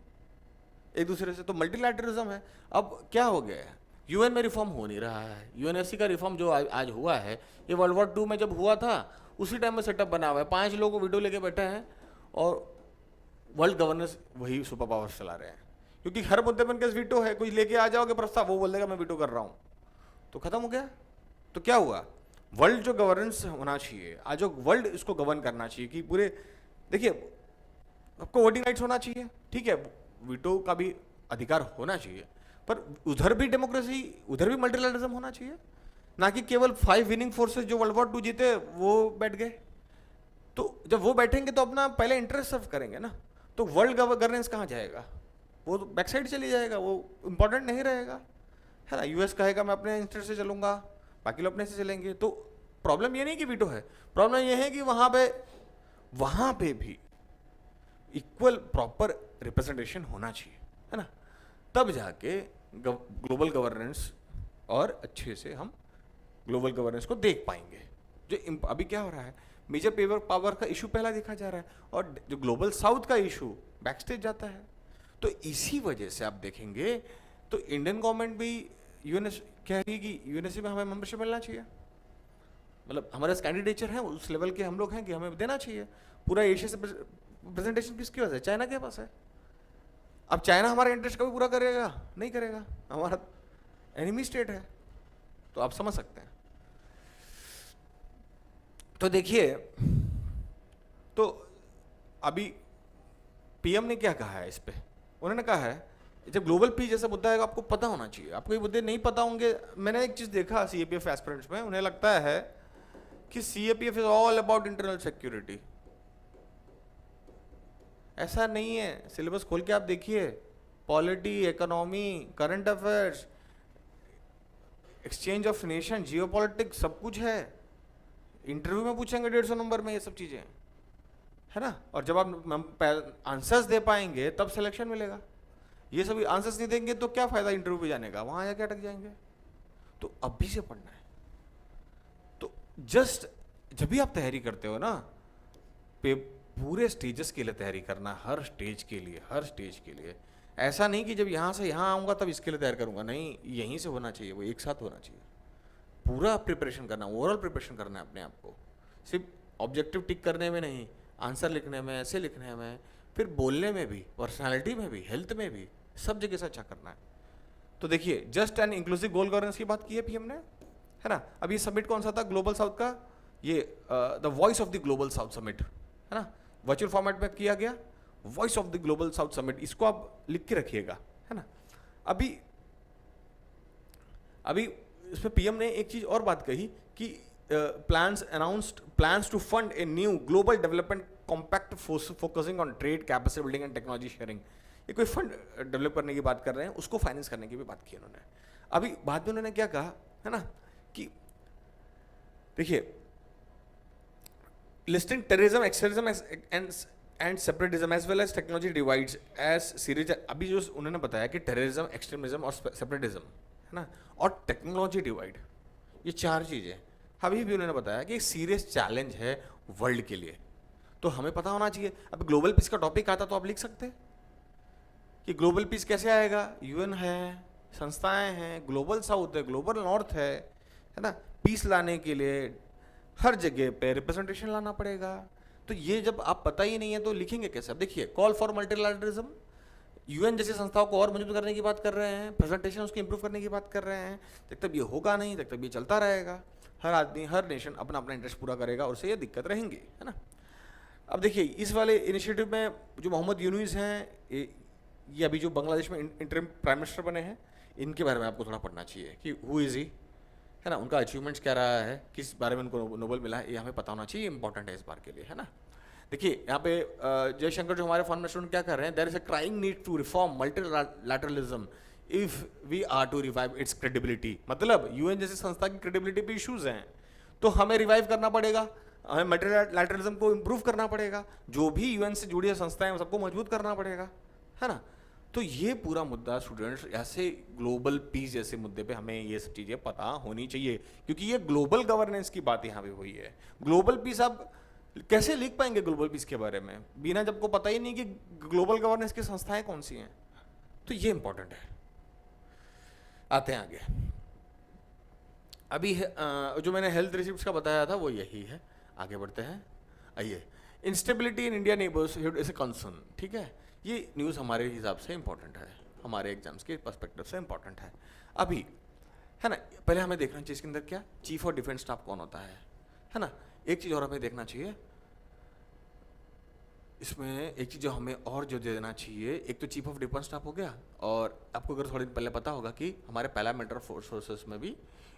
एक दूसरे से, तो मल्टीलैटरलिज्म है। अब क्या हो गया है, यूएन में रिफॉर्म हो नहीं रहा है। यूएनएससी का रिफॉर्म जो आज हुआ है, ये वर्ल्ड वॉर 2 में जब हुआ था उसी टाइम में सेटअप बना हुआ है, 5 लोग वीडियो लेके बैठे हैं और वर्ल्ड गवर्नेंस वही सुपर पावर्स चला रहे हैं, क्योंकि हर मुद्दे पर उनके वीटो है। कोई लेके आ जाओगे प्रस्ताव, वो बोल देगा मैं वीटो कर रहा हूँ, तो खत्म हो गया। तो क्या हुआ, वर्ल्ड जो गवर्नेंस होना चाहिए, आज जो वर्ल्ड इसको गवर्न करना चाहिए कि पूरे, देखिए आपको वोटिंग राइट्स होना चाहिए, ठीक है, वीटो का भी अधिकार होना चाहिए, पर उधर भी डेमोक्रेसी, उधर भी मल्टीलैटरलिज्म होना चाहिए, ना कि केवल 5 विनिंग फोर्सेस जो वर्ल्ड वॉर 2 जीते वो बैठ गए। तो जब वो बैठेंगे तो अपना पहले इंटरेस्ट सर्व करेंगे ना, तो वर्ल्ड गवर्नेंस कहाँ जाएगा, वो तो बैक साइड चली जाएगा, वो इंपॉर्टेंट नहीं रहेगा, है ना। यूएस कहेगा मैं अपने इंटरेस्ट से चलूंगा, बाकी लोग अपने से चलेंगे। तो प्रॉब्लम ये नहीं कि वीटो है, प्रॉब्लम ये है कि वहाँ पे भी इक्वल प्रॉपर रिप्रेजेंटेशन होना चाहिए, है ना, तब जाके ग्लोबल गवर्नेंस और अच्छे से हम ग्लोबल गवर्नेंस को देख पाएंगे। जो अभी क्या हो रहा है, मेजर पेपर पावर का इशू पहला देखा जा रहा है, और जो ग्लोबल साउथ का इशू बैकस्टेज जाता है। तो इसी वजह से आप देखेंगे तो इंडियन गवर्नमेंट भी यूएनएस कह रही है कि यूएनएससी में हमें मेंबरशिप मिलना चाहिए, मतलब हमारे कैंडिडेचर हैं उस लेवल के हम लोग हैं कि हमें देना चाहिए। पूरा एशिया से प्रेजेंटेशन किसके पास है, चाइना के पास है। अब चाइना हमारा इंटरेस्ट कभी पूरा करेगा, नहीं करेगा, हमारा एनिमी स्टेट है, तो आप समझ सकते हैं। तो देखिए, तो अभी पीएम ने क्या कहा है इस पे, उन्होंने कहा है जब ग्लोबल पीस जैसा मुद्दा है आपको पता होना चाहिए। आपको ये मुद्दे नहीं पता होंगे, मैंने एक चीज देखा सीएपीएफ एस्पिरेंट्स में, उन्हें लगता है कि CAPF is all about internal security. ऐसा नहीं है, सिलेबस खोल के आप देखिए, polity, economy, current affairs, exchange of nation, geopolitics, सब कुछ है। इंटरव्यू में पूछेंगे 150 नंबर में ये सब चीजें, है ना। और जब आप आंसर्स दे पाएंगे तब सिलेक्शन मिलेगा। ये सभी आंसर्स नहीं देंगे तो क्या फायदा इंटरव्यू पे जाने का, वहां जाके अटक जाएंगे। तो अभी से पढ़ना है। तो जस्ट जब भी आप तैयारी करते हो ना, पूरे स्टेजेस के लिए तैयारी करना, हर स्टेज के लिए, हर स्टेज के लिए। ऐसा नहीं कि जब यहाँ से यहाँ आऊँगा तब इसके लिए तैयार करूँगा, नहीं, यहीं से होना चाहिए, वो एक साथ होना चाहिए। पूरा प्रिपरेशन करना, ओवरऑल प्रिपरेशन करना है अपने आप को, सिर्फ ऑब्जेक्टिव टिक करने में नहीं, आंसर लिखने में, ऐसे लिखने में, फिर बोलने में भी, पर्सनालिटी में भी, हेल्थ में भी, सब जगह से अच्छा करना है। तो देखिए, just and inclusive goal governance की बात की है पीएम ने, है ना। अब ये समिट कौन सा था, ग्लोबल साउथ का, ये the voice of the global south summit, है ना, वर्चुअल फॉर्मेट में किया गया, voice of the global south summit, इसको आप लिख के रखिएगा, है ना। अभी इसमें पीएम ने एक चीज और बात कही कि plans to fund a new global development compact focusing on trade, capacity building and technology sharing. ये कोई फंड डेवलप करने की बात कर रहे हैं, उसको फाइनेंस करने की भी बात की उन्होंने। अभी बाद में उन्होंने क्या कहा, है ना, कि देखिए, listing terrorism, extremism and separatism as well as technology divides as series. अभी जो उन्होंने बताया कि टेररिज्म, एक्सट्रीमिज्म और सेपरेटिज्म, है ना, और टेक्नोलॉजी डिवाइड, ये चार चीज़ें अभी भी उन्होंने बताया कि एक सीरियस चैलेंज है वर्ल्ड के लिए। तो हमें पता होना चाहिए। अब ग्लोबल पीस का टॉपिक आता तो आप लिख सकते हैं कि ग्लोबल पीस कैसे आएगा, यूएन है, संस्थाएं हैं, ग्लोबल साउथ है, ग्लोबल नॉर्थ है ना। पीस लाने के लिए हर जगह पे रिप्रेजेंटेशन लाना पड़ेगा। तो ये जब आप पता ही नहीं है तो लिखेंगे कैसे। अब देखिए, कॉल फॉर मल्टीलैटरलिज्म, यूएन जैसी संस्थाओं को और मजबूत करने की बात कर रहे हैं, प्रेजेंटेशन उसकी इंप्रूव करने की बात कर रहे हैं। जब तक ये होगा नहीं, तब तक ये चलता रहेगा। हर आदमी, हर नेशन अपना अपना इंटरेस्ट पूरा करेगा और उससे ये दिक्कत रहेंगी, है ना। अब देखिए, इस वाले इनिशिएटिव में जो मोहम्मद यूनूस हैं, ये अभी जो बांग्लादेश में इंटरिम प्राइम मिनिस्टर बने हैं, इनके बारे में आपको थोड़ा पढ़ना चाहिए कि हु इज़ ही, है ना, उनका अचीवमेंट्स क्या रहा है, किस बारे में उनको नोबेल मिला है, ये हमें पता होना चाहिए, इंपॉर्टेंट है इस बार के लिए, है ना। देखिए, यहाँ पे जयशंकर जो हमारे फॉरेन मिनिस्टर क्या कर रहे हैं, there is a crying need to reform multilateralism if we are to revive its credibility. मतलब यूएन जैसी संस्था की क्रेडिबिलिटी पे इश्यूज हैं, तो हमें रिवाइव करना पड़ेगा, हमें मल्टीलैटरलिज्म को इंप्रूव करना पड़ेगा, जो भी यूएन से जुड़ी संस्थाएं सबको मजबूत करना पड़ेगा, है ना। तो ये पूरा मुद्दा स्टूडेंट्स, ऐसे ग्लोबल पीस जैसे मुद्दे पे हमें ये सब चीज़ें पता होनी चाहिए, क्योंकि ये ग्लोबल गवर्नेंस की बात यहाँ पे हुई है। ग्लोबल पीस आप कैसे लिख पाएंगे ग्लोबल पीस के बारे में बिना जब को पता ही नहीं कि ग्लोबल गवर्नेंस की संस्थाएं कौन सी हैं। तो ये इंपॉर्टेंट है। आते हैं आगे। अभी जो मैंने हेल्थ रिसिप्ट्स का बताया था वो यही है। आगे बढ़ते हैं। आइए, instability in India neighbourhood is a concern. ठीक है, ये न्यूज़ हमारे हिसाब से इंपॉर्टेंट है, हमारे एग्जाम्स के पर्सपेक्टिव से इंपॉर्टेंट है। अभी, है ना, पहले हमें देखना चाहिए इसके अंदर क्या, चीफ ऑफ डिफेंस स्टाफ कौन होता है ना। एक चीज़ और हमें देखना चाहिए इसमें, एक चीज़ जो हमें और जो दे देना चाहिए, एक तो चीफ ऑफ डिफेंस स्टाफ हो गया, और आपको अगर थोड़ी दिन पहले पता होगा कि हमारे पैरामिलिट्री फोर्सेस में भी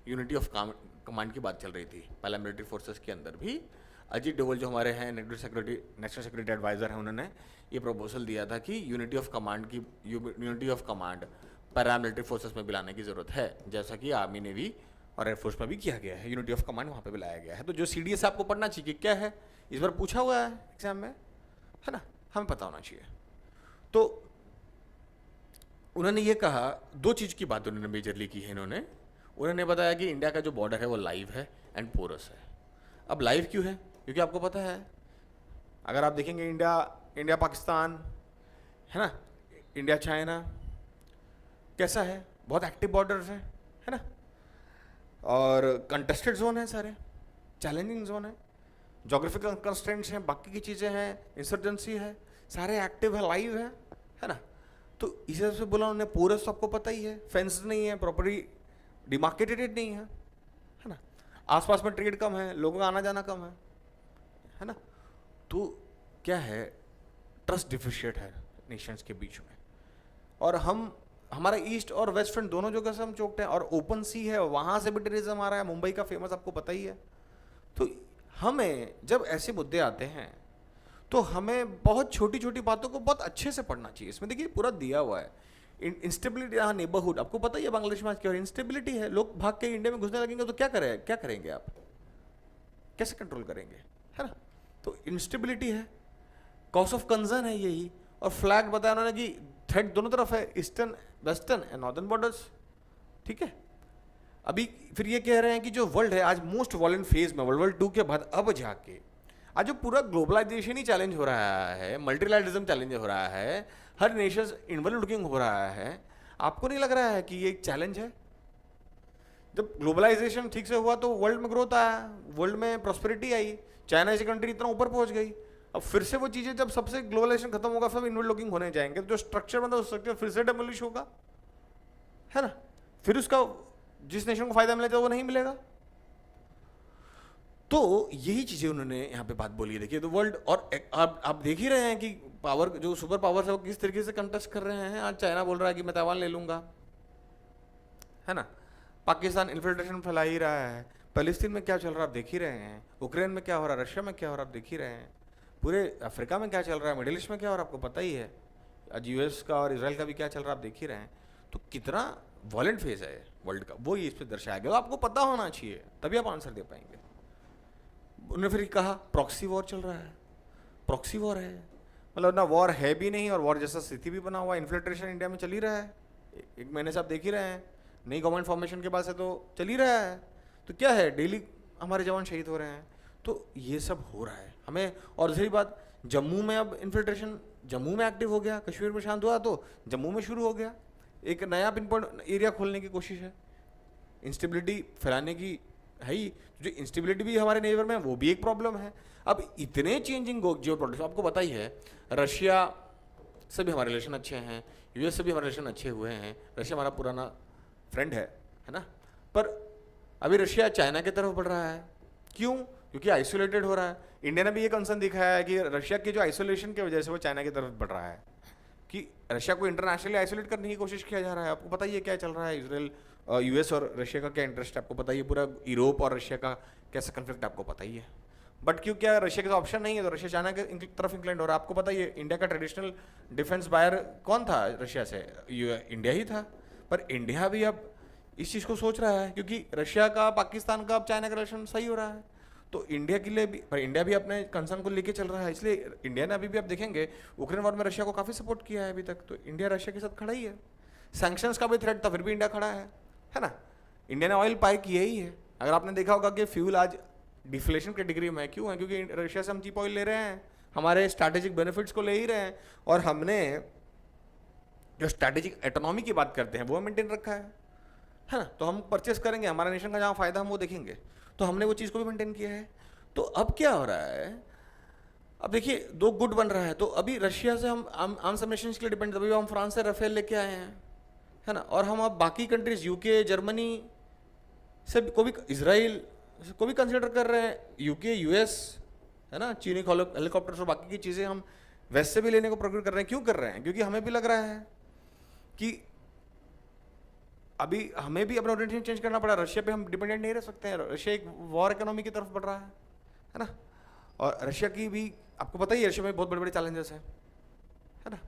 यूनिटी ऑफ कमांड की बात चल रही थी। पैरामिलिट्री फोर्सेस के अंदर भी अजीत डोवल जो हमारे हैं नेशनल सिक्योरिटी एडवाइज़र हैं, उन्होंने ये प्रपोजल दिया था कि unity of command paramilitary forces में भी लाने की ज़रूरत है, जैसा कि आर्मी नेवी और एयरफोर्स में भी किया गया है। यूनिटी ऑफ कमांड वहाँ पे भी लाया गया है। तो जो CDS आपको पढ़ना चाहिए क्या है, इस बार पूछा हुआ है एग्जाम में, है ना, हमें पता होना चाहिए। तो उन्होंने ये कहा, दो चीज़ की बात उन्होंने मेजरली की है। उन्होंने बताया कि इंडिया का जो बॉर्डर है वो लाइव है एंड पोरस है। अब लाइव क्यों है, क्योंकि आपको पता है, अगर आप देखेंगे इंडिया पाकिस्तान, है ना, इंडिया चाइना कैसा है, बहुत एक्टिव बॉर्डर है ना, और कंटेस्टेड जोन है, सारे चैलेंजिंग जोन है, जोग्राफिकल कंस्ट्रेंट्स हैं, बाकी की चीज़ें हैं, इंसर्जेंसी है, सारे एक्टिव है, लाइव है ना। तो इस हिसाब से बोला उन्होंने। पोरस आपको पता ही है, फेंस नहीं है, प्रॉपर्टी डिमार्केटेड नहीं है ना, आसपास में ट्रेड कम है, लोगों का आना जाना कम है ना। तो क्या है, ट्रस्ट डिफिशिएट है नेशंस के बीच में, और हमारा ईस्ट और वेस्ट फ्रंट दोनों जगह से हम चौकते हैं, और ओपन सी है, वहाँ से भी टेररिज्म आ रहा है, मुंबई का फेमस आपको पता ही है। तो हमें जब ऐसे मुद्दे आते हैं तो हमें बहुत छोटी छोटी बातों को बहुत अच्छे से पढ़ना चाहिए। इसमें देखिए पूरा दिया हुआ है। इंस्टेबिलिटी, यहाँ नेबरहुड आपको पता ही है, बांग्लादेश में आज क्या इंस्टेबिलिटी है, लोग भाग के इंडिया में घुसने लगेंगे तो क्या करेंगे आप, कैसे कंट्रोल करेंगे, है ना। तो इंस्टेबिलिटी है, कॉज ऑफ कंसर्न है यही, और फ्लैग बताया उन्होंने कि थ्रेट दोनों तरफ है, eastern, western and northern borders. ठीक है, अभी फिर ये कह रहे हैं कि जो वर्ल्ड है आज मोस्ट वॉलेंट फेज में, वर्ल्ड वॉर 2 के बाद अब जाके आज जो पूरा ग्लोबलाइजेशन ही चैलेंज हो रहा है, मल्टीलैटरलिज्म चैलेंज हो रहा है, हर नेशन इनवर्ड लुकिंग हो रहा है, आपको नहीं लग रहा है कि ये एक चैलेंज है? जब ग्लोबलाइजेशन ठीक से हुआ तो वर्ल्ड में ग्रोथ आया, वर्ल्ड में प्रॉस्पेरिटी आई, चाइना जैसी कंट्री इतना ऊपर पहुंच गई। अब फिर से वो चीजें जब सबसे ग्लोबलाइजेशन खत्म होगा, सब इनवर्ड लुकिंग होने जाएंगे, तो जो स्ट्रक्चर बना उस स्ट्रक्चर फिर से डेमोलिश होगा, है ना? फिर उसका जिस नेशन को फायदा मिलेगा वो नहीं मिलेगा। तो यही चीजें उन्होंने यहाँ पे बात बोली है। देखिए तो वर्ल्ड, और आप देख ही रहे हैं कि पावर, जो सुपर पावर्स है वो किस तरीके से कंटेस्ट कर रहे हैं। आज चाइना बोल रहा है कि मैं ताइवान ले लूंगा, है ना? पाकिस्तान इन्फिल्ट्रेशन फैला ही रहा है, पैलेस्तीन में क्या चल रहा है आप देख ही रहे हैं, यूक्रेन में क्या हो रहा है, रशिया में क्या हो रहा है आप देख ही रहे हैं, पूरे अफ्रीका में क्या चल रहा है, मिडिल ईस्ट में क्या हो रहा है आपको पता ही है, आज यूएस का और इसराइल का भी क्या चल रहा है आप देख ही रहे हैं। तो कितना वॉलेंट फेज है वर्ल्ड का, वो ये इस पर दर्शाया गया, आपको पता होना चाहिए तभी आप आंसर दे पाएंगे। उन्होंने फिर कहा प्रॉक्सी वॉर चल रहा है, प्रॉक्सी वॉर है मतलब ना वॉर है भी नहीं और वॉर जैसा स्थिति भी बना हुआ है। इन्फ्लेट्रेशन इंडिया में चल ही रहा है, एक महीने से आप देख ही रहे हैं, नई गवर्नमेंट फॉर्मेशन के बाद से तो चल ही रहा है। तो क्या है, डेली हमारे जवान शहीद हो रहे हैं, तो ये सब हो रहा है हमें। और दूसरी बात, जम्मू में अब इन्फिल्ट्रेशन जम्मू में एक्टिव हो गया, कश्मीर में शांत हुआ तो जम्मू में शुरू हो गया, एक नया पिन पॉइंट एरिया खोलने की कोशिश है, इंस्टेबिलिटी फैलाने की है ही। जो इंस्टेबिलिटी भी हमारे नेबर में है वो भी एक प्रॉब्लम है। अब इतने चेंजिंग जियो पॉलिटिक्स, आपको पता ही है रशिया से भी हमारे रिलेशन अच्छे हैं, यूएस से भी हमारे रिलेशन अच्छे हुए हैं, रशिया हमारा पुराना फ्रेंड है ना? पर अभी रशिया चाइना की तरफ बढ़ रहा है, क्यों? क्योंकि आइसोलेटेड हो रहा है। इंडिया ने भी ये कंसर्न दिखाया है कि रशिया के जो आइसोलेशन की वजह से वो चाइना की तरफ बढ़ रहा है, कि रशिया को इंटरनेशनली आइसोलेट करने की कोशिश किया जा रहा है। आपको पता ही है क्या चल रहा है, इसराइल यूएस और रशिया का क्या इंटरेस्ट है आपको पता ही है, पूरा यूरोप और रशिया का कैसा कन्फ्लिक्ट आपको पता ही है। बट क्यों, क्या रशिया के पास ऑप्शन नहीं है तो रशिया चाइना के तरफ इंक्लाइंड हो रहा है। आपको पता ही है इंडिया का ट्रेडिशनल डिफेंस बायर कौन था रशिया से, इंडिया ही था। पर इंडिया भी अब इस चीज़ को सोच रहा है, क्योंकि रशिया का, पाकिस्तान का, अब चाइना का रिलेशन सही हो रहा है, तो इंडिया के लिए भी, पर इंडिया भी अपने कंसर्न को लेके चल रहा है। इसलिए इंडिया ने अभी भी आप देखेंगे यूक्रेन वॉर में रशिया को काफ़ी सपोर्ट किया है अभी तक, तो इंडिया रशिया के साथ खड़ा ही है। सैंक्शंस का भी थ्रेट था फिर भी इंडिया खड़ा है ना? इंडिया ने ऑयल बाय किया ही है। अगर आपने देखा होगा कि फ्यूल आज डिफ्लेशन की डिग्री में क्यों है, क्योंकि रशिया से हम चीप ऑयल ले रहे हैं, हमारे स्ट्रैटेजिक बेनिफिट्स को ले ही रहे हैं, और हमने जो स्ट्रैटेजिक ऑटोनॉमी की बात करते हैं वो मेंटेन रखा है ना? तो हम परचेस करेंगे, हमारा नेशन का जहाँ फायदा हम वो देखेंगे, तो हमने वो चीज़ को भी मेंटेन किया है। तो अब क्या हो रहा है, अब देखिए दो गुट बन रहा है। तो अभी रशिया से हम आर्म्स सबमिशन के लिए डिपेंड, अभी हम फ्रांस से राफेल लेके आए हैं, है ना? और हम अब बाकी कंट्रीज यूके, जर्मनी से को भी, इसराइल को भी कंसिडर कर रहे हैं, यूके, यूएस, है ना, चीनी हेलीकॉप्टर्स और बाकी की चीज़ें हम वेस्ट से भी लेने को प्रोक्योर कर रहे हैं। क्यों कर रहे हैं? क्योंकि हमें भी लग रहा है कि अभी हमें भी अपना ओरिएंटेशन चेंज करना पड़ा, रशिया पे हम डिपेंडेंट नहीं रह सकते हैं। रशिया एक वॉर इकोनॉमी की तरफ बढ़ रहा है ना? और रशिया की भी आपको पता ही है, रशिया में बहुत बड़े बड़े चैलेंजेस हैं, है ना?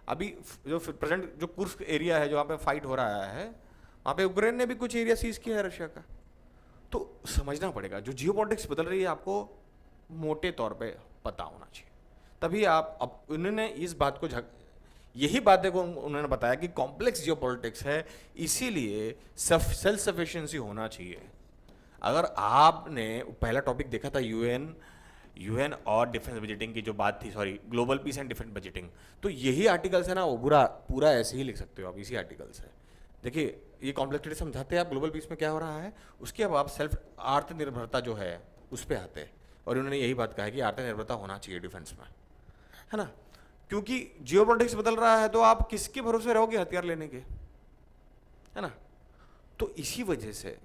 अभी जो प्रेजेंट जो कुर्स्क एरिया है, जो वहाँ पे फाइट हो रहा है, वहाँ पे यूक्रेन ने भी कुछ एरिया सीज किया है रशिया का। तो समझना पड़ेगा, जो जियो पॉलिटिक्स बदल रही है आपको मोटे तौर पे पता होना चाहिए, तभी आप। अब उन्होंने इस बात को यही बात देखो, उन्होंने बताया कि कॉम्प्लेक्स जियो पॉलिटिक्स है, इसीलिए सेल्फ सफिशिएंसी होना चाहिए। अगर आपने पहला टॉपिक देखा था यूएन और डिफेंस बजटिंग की जो बात थी, sorry, global piece and defence budgeting, तो यही आर्टिकल्स है ना, वो पूरा ऐसे ही लिख सकते हो आप, इसी आर्टिकल्स है। देखिए ये कॉम्प्लेक्सिटी समझाते हैं आप ग्लोबल पीस में क्या हो रहा है, उसके अब आप सेल्फ आत्मनिर्भरता जो है उस पर आते हैं, और उन्होंने यही बात कहा है कि आत्मनिर्भरता होना चाहिए डिफेंस में, है ना? क्योंकि जियो पॉलिटिक्स बदल रहा है, तो आप किसके भरोसे रहोगे हथियार लेने के, है ना? तो इसी वजह से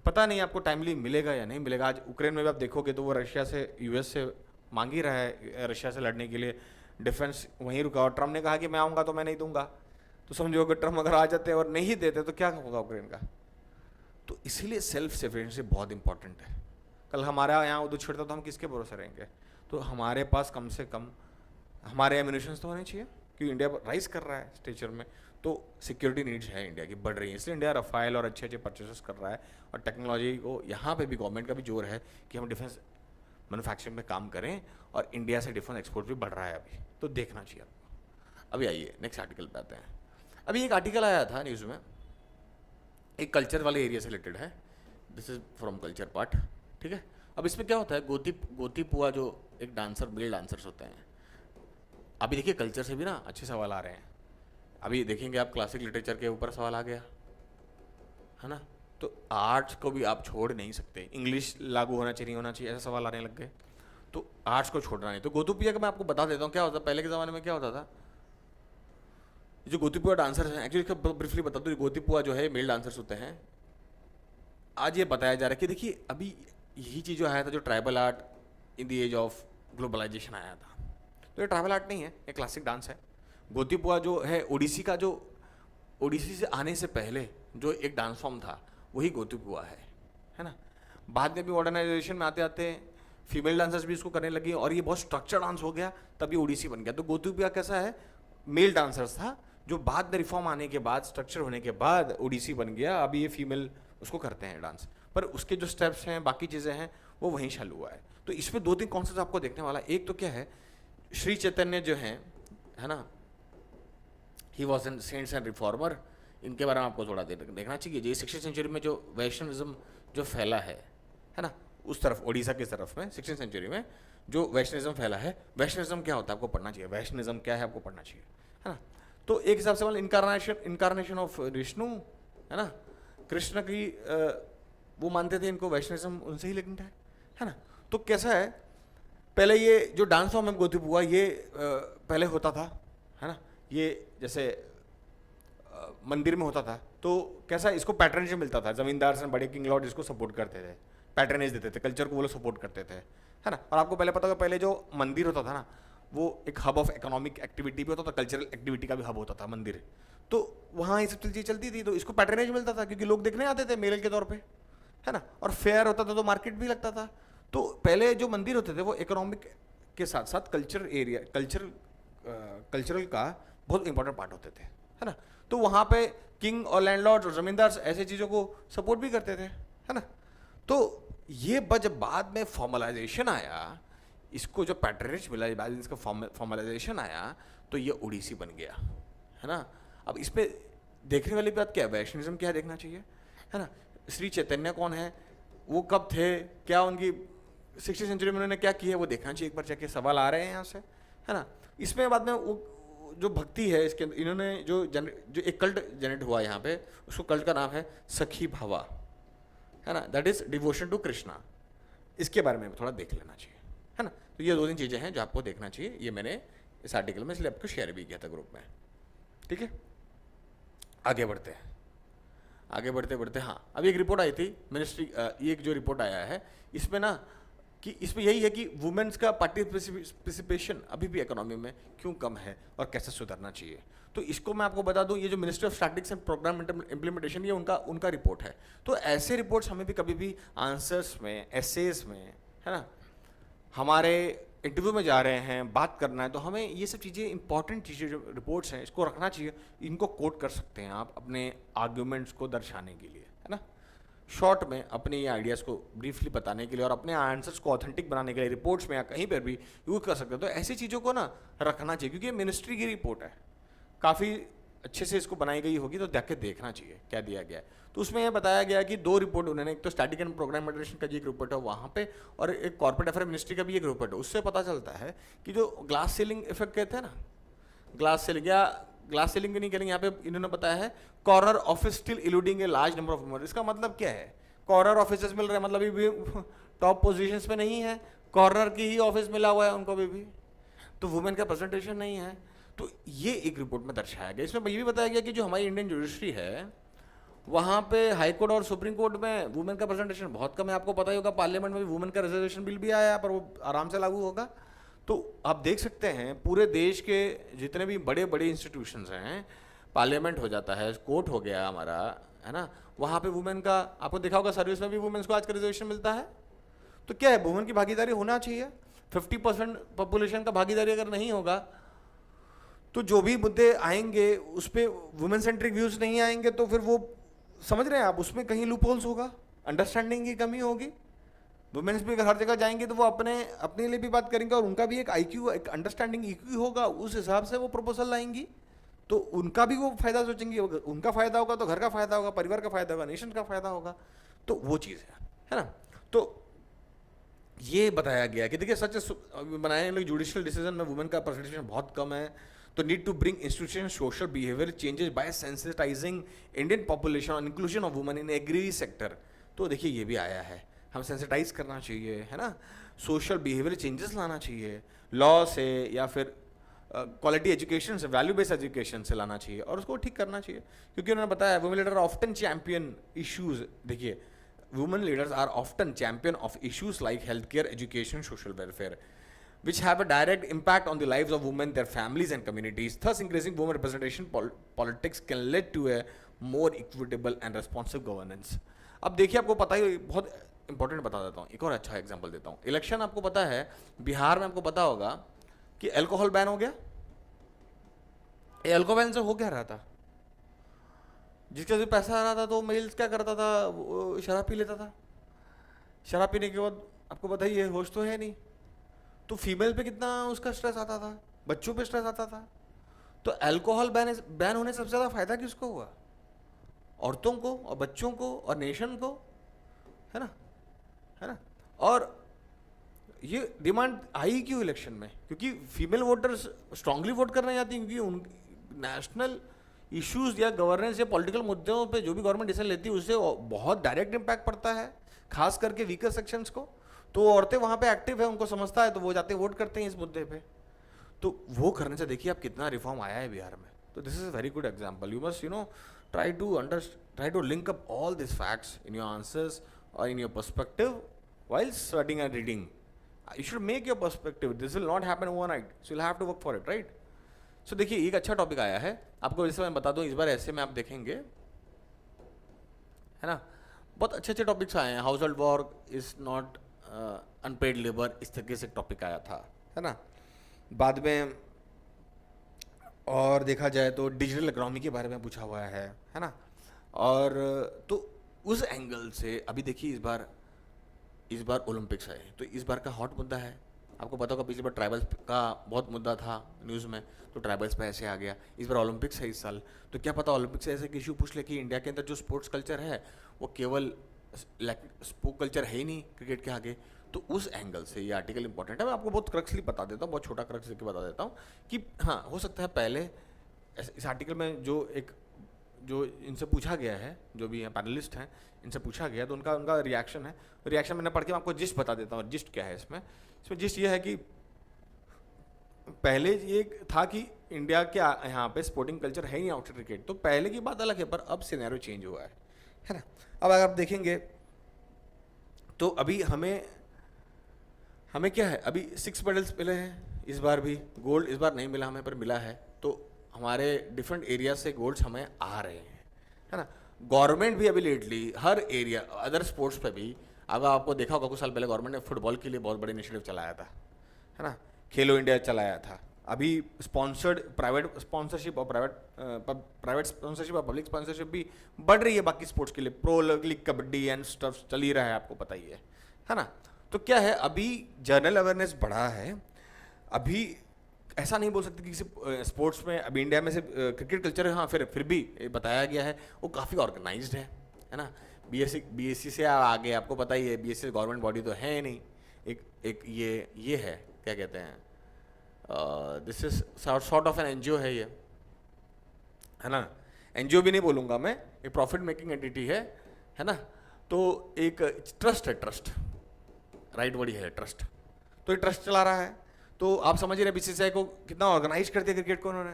पता नहीं आपको टाइमली मिलेगा या नहीं मिलेगा। आज यूक्रेन में भी आप देखोगे तो वो रशिया से, यूएस से मांग ही रहा है रशिया से लड़ने के लिए डिफेंस, वहीं रुका। और ट्रम्प ने कहा कि मैं आऊँगा तो मैं नहीं दूंगा, तो समझो अगर ट्रम्प अगर आ जाते और नहीं देते तो क्या होगा यूक्रेन का। तो इसीलिए सेल्फ सफिशिएंसी बहुत इंपॉर्टेंट है। कल हमारा यहाँ उधर छिड़ता तो हम किसके भरोसे रहेंगे? तो हमारे पास कम से कम हमारे एम्यूनिशंस तो होने चाहिए, क्योंकि इंडिया राइज कर रहा है स्टेचर में, तो सिक्योरिटी नीड्स है इंडिया की बढ़ रही है, इसलिए इंडिया रफाइल और अच्छे अच्छे परचेसेस कर रहा है। और टेक्नोलॉजी को यहाँ पे भी गवर्नमेंट का भी जोर है कि हम डिफेंस मैन्युफैक्चरिंग में काम करें, और इंडिया से डिफेंस एक्सपोर्ट भी बढ़ रहा है अभी, तो देखना चाहिए आपको। अभी आइए नेक्स्ट आर्टिकल पे आते हैं। अभी एक आर्टिकल आया था न्यूज़ में एक कल्चर वाले एरिया से रिलेटेड है, this is from culture part, ठीक है। अब इसमें क्या होता है, गोती पुआ जो एक डांसर, मेल डांसर्स होते हैं, अभी देखिए कल्चर से भी ना अच्छे सवाल आ रहे हैं। अभी देखेंगे आप क्लासिक लिटरेचर के ऊपर सवाल आ गया है ना, तो आर्ट्स को भी आप छोड़ नहीं सकते, इंग्लिश लागू होना चाहिए, होना चाहिए, ऐसे सवाल आने लग गए, तो आर्ट्स को छोड़ना नहीं। तो गोतुपिया का मैं आपको बता देता हूँ क्या होता है। पहले के ज़माने में क्या होता था, जो गोतीपुआ डांसर्स हैं, एक्चुअली इसका ब्रीफली बता दूँ, गोतीपुआ जो है मेल डांसर्स होते हैं। आज ये बताया जा रहा है कि देखिए अभी यही चीज़ जो आया था, जो tribal art in the age of globalisation आया था, तो ये ट्राइबल आर्ट नहीं है, ये क्लासिक डांस है। गोतीपुआ जो है ओडिसी का, जो ओडिसी से आने से पहले जो एक डांस फॉर्म था वही गोतीपुआ है ना। बाद में भी मॉडर्नाइजेशन में आते आते फीमेल डांसर्स भी इसको करने लगी और ये बहुत स्ट्रक्चर डांस हो गया, तब ये ओडिसी बन गया। तो गोतीपुआ कैसा है, मेल डांसर्स था, जो बाद में रिफॉर्म आने के बाद, स्ट्रक्चर होने के बाद ओडिसी बन गया। अभी ये फीमेल उसको करते हैं डांस, पर उसके जो स्टेप्स हैं, बाकी चीज़ें हैं, वो वहीं चालू हुआ है। तो इसमें दो तीन कॉन्सेप्ट आपको देखने वाला। एक तो क्या है, श्री चैतन्य जो है ना, he was an saints and reformer, इनके बारे में आपको थोड़ा देखना चाहिए। ये 16th सेंचुरी में जो वैष्णविज्म जो फैला है ना, उस तरफ, ओडिशा की तरफ में 16th सेंचुरी में जो वैष्णविज्म फैला है, वैष्णविज्म क्या होता है आपको पढ़ना चाहिए, वैष्णविज्म क्या है आपको पढ़ना चाहिए, है ना। तो एक हिसाब से मतलब इनकारनेशन ऑफ विष्णु, है ना, कृष्ण की वो मानते थे, इनको वैष्णविज्म उनसे ही लिंक्ड है ना। तो कैसा है, पहले ये जो डांस फॉर्म है गोतीपुआ, ये पहले होता था, है ना, ये जैसे मंदिर में होता था। तो कैसा, इसको पैटर्नेज मिलता था, जमींदार से बड़े किंग लॉर्ड इसको सपोर्ट करते थे, पैटर्नेज देते थे, कल्चर को वो लोग सपोर्ट करते थे, है ना। और आपको पहले पता होगा, पहले जो मंदिर होता था ना, वो एक हब ऑफ इकोनॉमिक एक्टिविटी भी होता था, कल्चरल एक्टिविटी का भी हब होता था मंदिर। तो वहाँ ये सब चीज़ें चलती थी, तो इसको पैटर्नेज मिलता था क्योंकि लोग देखने आते थे मेल के तौर पे, है ना। और फेयर होता था तो मार्केट भी लगता था। तो पहले जो मंदिर होते थे वो इकोनॉमिक के साथ साथ कल्चरल का बहुत इंपॉर्टेंट पार्ट होते थे, है ना। तो वहाँ पे किंग और लैंडलॉर्ड्स और जमींदार ऐसे चीज़ों को सपोर्ट भी करते थे, है ना। तो ये जब बाद में फॉर्मलाइजेशन आया, इसको जो पैटर्नेज मिला, बाद इसका फॉर्मलाइजेशन आया, तो ये ओडिसी बन गया, है ना। अब इस पर देखने वाली बात क्या है, वैष्णविज्म क्या देखना चाहिए, है ना। श्री चैतन्य कौन है, वो कब थे, क्या उनकी 16th सेंचुरी में उन्होंने क्या किया, वो देखना चाहिए एक बार जाके। सवाल आ रहे हैं यहाँ से, है ना। इसमें बाद में वो जो भक्ति है, इसके इन्होंने जो एक कल्ट जनरेट हुआ यहाँ पे, उसको कल्ट का नाम है सखी भावा, है ना, that is devotion to Krishna. इसके बारे में थोड़ा देख लेना चाहिए, है ना। तो ये दो तीन चीज़ें हैं जो आपको देखना चाहिए, ये मैंने इस आर्टिकल में इसलिए आपको शेयर भी किया था ग्रुप में, ठीक है। आगे बढ़ते हैं, आगे बढ़ते बढ़ते, हाँ, अभी एक रिपोर्ट आई थी मिनिस्ट्री, ये एक जो रिपोर्ट आया है इसमें ना, कि इसमें यही है कि वुमेन्स का पार्टिसिपेशन अभी भी इकोनॉमी में क्यों कम है और कैसे सुधरना चाहिए। तो इसको मैं आपको बता दूं, ये जो ministry of statistics and programme implementation, ये उनका रिपोर्ट है। तो ऐसे रिपोर्ट्स हमें भी कभी भी आंसर्स में, एसेज में, है ना, हमारे इंटरव्यू में जा रहे हैं, बात करना है, तो हमें ये सब चीज़ें, इंपॉर्टेंट चीज़ें जो रिपोर्ट्स हैं, इसको रखना चाहिए। इनको कोट कर सकते हैं आप अपने आर्ग्यूमेंट्स को दर्शाने के लिए, है ना, शॉर्ट में अपने ये आइडियाज़ को ब्रीफली बताने के लिए और अपने आंसर्स को ऑथेंटिक बनाने के लिए रिपोर्ट्स में या कहीं पर भी यूज़ कर सकते हो। तो ऐसी चीज़ों को ना रखना चाहिए, क्योंकि ये मिनिस्ट्री की रिपोर्ट है, काफ़ी अच्छे से इसको बनाई गई होगी, तो जाके देखना चाहिए क्या दिया गया है। तो उसमें यह बताया गया कि दो रिपोर्ट उन्होंने, एक तो स्टैटिक एंड प्रोग्राम मॉडरेशन का जी एक रिपोर्ट है वहाँ पे, और एक कॉर्पोरेट अफेयर मिनिस्ट्री का भी एक रिपोर्ट है। उससे पता चलता है कि जो ग्लास सीलिंग इफेक्ट कहते हैं ना, ग्लास सीलिंग भी नहीं करेंगे, यहाँ पे इन्होंने बताया है corner office still eluding a large number of women. इसका मतलब क्या है, कॉर्नर ऑफिस मिल रहे हैं, मतलब अभी भी टॉप पोजीशंस पे नहीं है, कॉर्नर की ही ऑफिस मिला हुआ है उनको अभी भी, तो वुमेन का प्रेजेंटेशन नहीं है। तो ये एक रिपोर्ट में दर्शाया गया। इसमें ये भी बताया गया कि जो हमारी इंडियन जुडिशरी है, वहाँ पे हाई कोर्ट और सुप्रीम कोर्ट में वुमेन का प्रेजेंटेशन बहुत कम है। आपको पता ही होगा, पार्लियामेंट में भी वुमेन का रिजर्वेशन बिल भी आया, पर वो आराम से लागू होगा। तो आप देख सकते हैं पूरे देश के जितने भी बड़े बड़े इंस्टीट्यूशंस हैं, पार्लियामेंट हो जाता है, कोर्ट हो गया हमारा, है ना, वहाँ पे वुमेन का आपको देखा होगा, सर्विस में भी वुमेन्स को आज का रिजर्वेशन मिलता है। तो क्या है, वुमेन की भागीदारी होना चाहिए। 50% पॉपुलेशन का भागीदारी अगर नहीं होगा, तो जो भी मुद्दे आएंगे उस पर वुमेन सेंट्रिक व्यूज नहीं आएंगे, तो फिर वो समझ रहे हैं आप, उसमें कहीं लूप होल्स होगा, अंडरस्टैंडिंग की कमी होगी। वुमेन्स भी हर जगह जाएंगे तो वो अपने लिए भी बात करेंगे, और उनका भी एक आईक्यू, एक अंडरस्टैंडिंग ईक्यू होगा, उस हिसाब से वो प्रपोजल लाएंगी। तो उनका भी वो फायदा सोचेंगे, उनका फायदा होगा तो घर का फायदा होगा, परिवार का फायदा होगा, नेशन का फायदा होगा। तो वो चीज़ है ना। तो ये बताया गया कि देखिए सच बनाए लोग जुडिशियल डिसीजन में वुमेन का परसेंटेज बहुत कम है। तो need to bring institution social behaviour changes by sensitising Indian population on inclusion of women in agri sector. तो देखिए ये भी आया है, हम सेंसिटाइज करना चाहिए, है ना, सोशल बिहेवियर चेंजेस लाना चाहिए, लॉ से या फिर क्वालिटी एजुकेशन से, वैल्यू बेस्ड एजुकेशन से लाना चाहिए और उसको ठीक करना चाहिए। क्योंकि उन्होंने बताया women leader often champion issues, देखिए women leaders are often champion of issues like healthcare, education, social welfare, which have a direct impact on the lives of women, their families and communities. Thus, increasing women representation politics can lead to a more equitable and responsive governance. अब देखिए आपको पता ही, बहुत important बता देता हूँ, एक और अच्छा एग्जांपल देता हूँ। इलेक्शन आपको पता है बिहार में, आपको पता होगा कि अल्कोहल बैन हो गया। ये अल्कोहल बैन से हो क्या रहा था, जिसके भी पैसा आ रहा था तो मेल्स क्या करता था, वो शराब पी लेता था। शराब पीने के बाद आपको पता ही है होश तो है नहीं, तो फीमेल पे कितना उसका स्ट्रेस आता था, बच्चों पे स्ट्रेस आता था। तो अल्कोहल बैन होने से सबसे ज़्यादा फायदा किसको हुआ, औरतों को और बच्चों को और नेशन को, है ना, है ना। और ये डिमांड आई क्यों इलेक्शन में, क्योंकि फीमेल वोटर्स स्ट्रांगली वोट करने जाती हैं, क्योंकि उन नेशनल इश्यूज या गवर्नेंस या पॉलिटिकल मुद्दों पे जो भी गवर्नमेंट डिसीजन लेती है उससे बहुत डायरेक्ट इम्पैक्ट पड़ता है, खास करके वीकर सेक्शंस को। तो औरतें वहाँ पे एक्टिव है, उनको समझता है, तो वो जाते वोट करते हैं इस मुद्दे पे। तो वो करने से देखिए आप कितना रिफॉर्म आया है बिहार में। तो this is a very good example. You must try to link up all this facts in your answers और in your perspective while studying and reading. You should make your perspective. This will not happen overnight, so you'll have to work for it, right? So देखिए एक अच्छा topic आया है आपको, जैसे मैं बता दूं, इस बार ऐसे में आप देखेंगे, है ना, बहुत अच्छे अच्छे टॉपिक्स आए हैं। Household work is not unpaid labour, इस तरीके से टॉपिक आया था, है ना। बाद में और देखा जाए तो डिजिटल इकोनॉमी के बारे में पूछा हुआ है ना। और तो उस एंगल से अभी देखिए इस बार ओलंपिक्स है, तो इस बार का हॉट मुद्दा है। आपको पता होगा पिछली बार ट्राइबल्स का बहुत मुद्दा था न्यूज़ में, तो ट्राइबल्स पे ऐसे आ गया। इस बार ओलंपिक्स है इस साल, तो क्या पता ओलंपिक्स से ऐसे इशू पूछ ले कि इंडिया के अंदर जो स्पोर्ट्स कल्चर है वो केवल स्पोर्ट कल्चर है ही नहीं क्रिकेट के आगे। तो उस एंगल से ये आर्टिकल इंपॉर्टेंट है। मैं आपको बहुत क्रक्सली बता देता हूँ, बहुत छोटा क्रक्स लेके बता देता हूँ कि हाँ, हो सकता है पहले इस आर्टिकल में जो इनसे पूछा गया है, जो भी पैनलिस्ट हैं, इनसे पूछा गया, तो उनका रिएक्शन है। रिएक्शन मैंने पढ़ के मैं आपको जिस्ट बता देता हूँ। जिस्ट क्या है इसमें जिस्ट ये है कि पहले ये था कि इंडिया के यहाँ पे स्पोर्टिंग कल्चर है ही आउटसाइड क्रिकेट, तो पहले की बात अलग है, पर अब सिनेरियो चेंज हुआ है ना। अब अगर आप देखेंगे तो अभी हमें क्या है, अभी 6 मेडल्स मिले हैं इस बार भी। गोल्ड इस बार नहीं मिला हमें, पर मिला है। तो हमारे डिफरेंट एरिया से गोल्ड्स हमें आ रहे हैं, है ना। गवर्नमेंट भी अभी लेटली हर एरिया, अदर स्पोर्ट्स पे भी, अब आपको देखा होगा कुछ साल पहले गवर्नमेंट ने फुटबॉल के लिए बहुत बड़ी इनिशिएटिव चलाया था, है ना, खेलो इंडिया चलाया था। अभी स्पॉन्सर्ड प्राइवेट स्पॉन्सरशिप और प्राइवेट स्पॉन्सरशिप और पब्लिक स्पॉन्सरशिप भी बढ़ रही है बाकी स्पोर्ट्स के लिए। Pro league kabaddi and stuff चल ही रहा है, आपको पता ही है ना। तो क्या है, अभी जनरल अवेयरनेस बढ़ा है। अभी ऐसा नहीं बोल सकते कि किसी स्पोर्ट्स में अभी इंडिया में से क्रिकेट कल्चर, हाँ फिर भी बताया गया है वो काफ़ी ऑर्गेनाइज्ड है ना। बीएससी से आगे आपको पता ही है, बीएससी गवर्नमेंट बॉडी तो है नहीं, एक ये है, क्या कहते हैं, this is sort of an NGO है ये, है ना। एनजीओ भी नहीं बोलूँगा मैं, एक प्रॉफिट मेकिंग एंटिटी है ना। तो एक ट्रस्ट है, ट्रस्ट राइट वर्ड है, ट्रस्ट। तो ये ट्रस्ट चला रहा है। तो आप समझ रहे बीसीसीआई को कितना ऑर्गेनाइज कर दिया क्रिकेट को उन्होंने,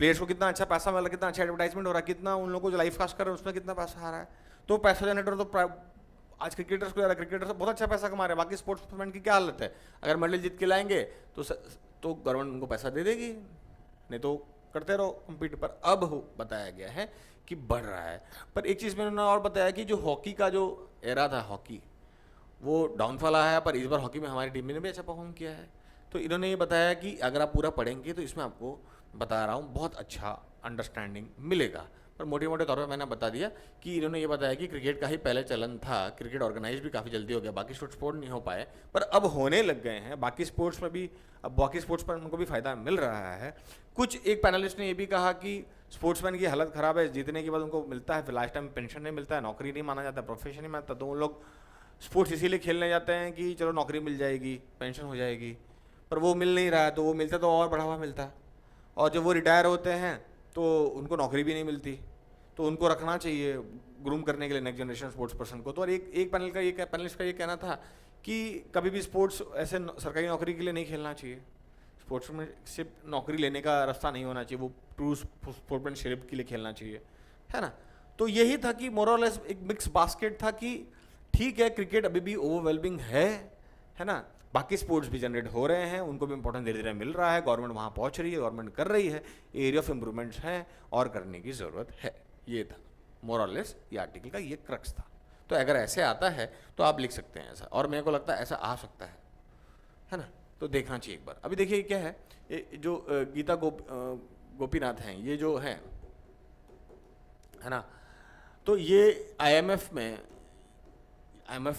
प्लेयर्स को कितना अच्छा पैसा मिला, कितना अच्छा एडवर्टाइजमेंट हो रहा है, कितना उन लोगों को जो लाइव कास्ट कर रहे हैं उसमें कितना पैसा आ रहा है। तो पैसा जनरेटर तो आज क्रिकेटर्स को, क्रिकेटर्स बहुत अच्छा पैसा कमा रहे हैं। बाकी स्पोर्ट्समैन की क्या हालत है, अगर मेडल जीत के लाएंगे तो गवर्नमेंट उनको पैसा दे देगी, नहीं तो करते रहो कम्पीट। पर अब बताया गया है कि बढ़ रहा है। पर एक चीज़ मैंने और बताया कि जो हॉकी का जो एरा था, हॉकी वो डाउनफॉल आया है, पर इस बार हॉकी में हमारी टीम ने भी अच्छा परफॉर्म किया है। तो इन्होंने ये बताया कि अगर आप पूरा पढ़ेंगे तो इसमें आपको बता रहा हूँ बहुत अच्छा अंडरस्टैंडिंग मिलेगा। पर मोटे मोटे तौर पे मैंने बता दिया कि इन्होंने ये बताया कि क्रिकेट का ही पहले चलन था, क्रिकेट ऑर्गेनाइज भी काफ़ी जल्दी हो गया, बाकी स्पोर्ट नहीं हो पाए, पर अब होने लग गए हैं बाकी स्पोर्ट्स में भी। अब बाकी स्पोर्ट्स पर उनको भी फ़ायदा मिल रहा है। कुछ एक पैनलिस्ट ने ये भी कहा कि स्पोर्ट्समैन की हालत ख़राब है, जीतने के बाद उनको मिलता है, फिर लास्ट टाइम पेंशन नहीं मिलता है, नौकरी नहीं माना जाता, प्रोफेशन नहीं मानता, तो उन लोग स्पोर्ट्स इसीलिए खेलने जाते हैं कि चलो नौकरी मिल जाएगी, पेंशन हो जाएगी, पर वो मिल नहीं रहा है, तो वो मिलता तो और बढ़ावा मिलता। और जब वो रिटायर होते हैं तो उनको नौकरी भी नहीं मिलती, तो उनको रखना चाहिए ग्रूम करने के लिए नेक्स्ट जनरेशन स्पोर्ट्स पर्सन को। तो और एक पैनलिस्ट का ये कहना था कि कभी भी स्पोर्ट्स ऐसे सरकारी नौकरी के लिए नहीं खेलना चाहिए, स्पोर्ट्स में सिर्फ नौकरी लेने का रास्ता नहीं होना चाहिए, वो ट्रू स्पोर्ट्समैनशिप के लिए खेलना चाहिए, है ना। तो यही था कि मोरलेस एक मिक्स बास्केट था कि ठीक है क्रिकेट अभी भी ओवरवेलमिंग है ना, बाकी स्पोर्ट्स भी जनरेट हो रहे हैं, उनको भी इंपॉर्टेंस धीरे धीरे मिल रहा है, गवर्नमेंट वहाँ पहुँच रही है, गवर्नमेंट कर रही है, एरिया ऑफ इम्प्रूवमेंट्स हैं और करने की ज़रूरत है। ये था मोरलेस ये आर्टिकल का ये क्रक्स था। तो अगर ऐसे आता है तो आप लिख सकते हैं ऐसा, और मेरे को लगता है ऐसा आ सकता है ना। तो देखना चाहिए एक बार। अभी देखिए क्या है, ये जो गीता गोपीनाथ हैं, ये जो है ना, तो ये आईएमएफ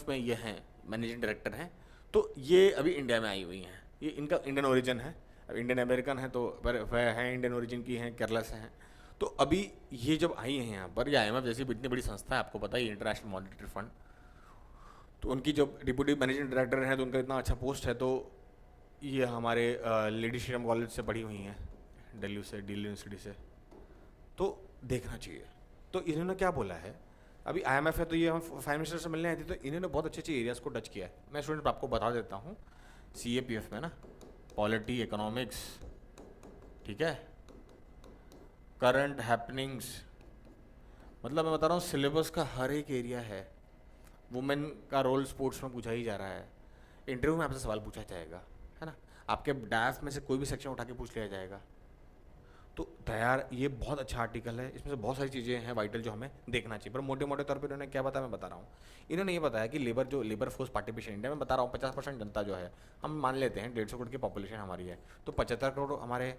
में ये हैं, मैनेजिंग डायरेक्टर हैं। तो ये अभी इंडिया में आई हुई हैं, ये इनका इंडियन ओरिजिन है, अब इंडियन अमेरिकन है तो वह है इंडियन ओरिजिन की हैं, केरला से हैं। तो अभी ये जब आई हैं यहाँ पर, ये आईएमएफ जैसी इतनी बड़ी संस्था है, आपको पता है इंटरनेशनल मॉनेटरी फंड, तो उनकी जब डिप्यूटी मैनेजिंग डायरेक्टर हैं तो उनका इतना अच्छा पोस्ट है। तो ये हमारे लेडी श्रीराम कॉलेज से पढ़ी हुई हैं, दिल्ली यूनिवर्सिटी से, तो देखना चाहिए। तो इन्होंने क्या बोला है, अभी आईएमएफ है तो ये हम फाइनेंस मिनिस्टर से मिलने आई थी, तो इन्होंने बहुत अच्छे अच्छे एरियाज़ को टच किया है। मैं स्टूडेंट आपको बता देता हूँ, CAPF में ना पॉलिटी, इकोनॉमिक्स, ठीक है, करंट हैपनिंग्स, मतलब मैं बता रहा हूँ सिलेबस का हर एक एरिया है। वुमेन का रोल स्पोर्ट्स में पूछा ही जा रहा है, इंटरव्यू में आपसे सवाल पूछा जाएगा, है ना, आपके डैफ में से कोई भी सेक्शन उठा के पूछ लिया जाएगा। तो तैयार, ये बहुत अच्छा आर्टिकल है, इसमें से बहुत सारी चीज़ें हैं वाइटल जो हमें देखना चाहिए। पर मोटे मोटे तौर पर इन्होंने क्या बताया मैं बता रहा हूँ। इन्होंने ये बताया कि लेबर फोर्स पार्टिसिपेशन इंडिया में, बता रहा हूँ 50% जनता जो है, हम मान लेते हैं 150 करोड़ की पॉपुलेशन हमारी है, तो 75 करोड़ हमारे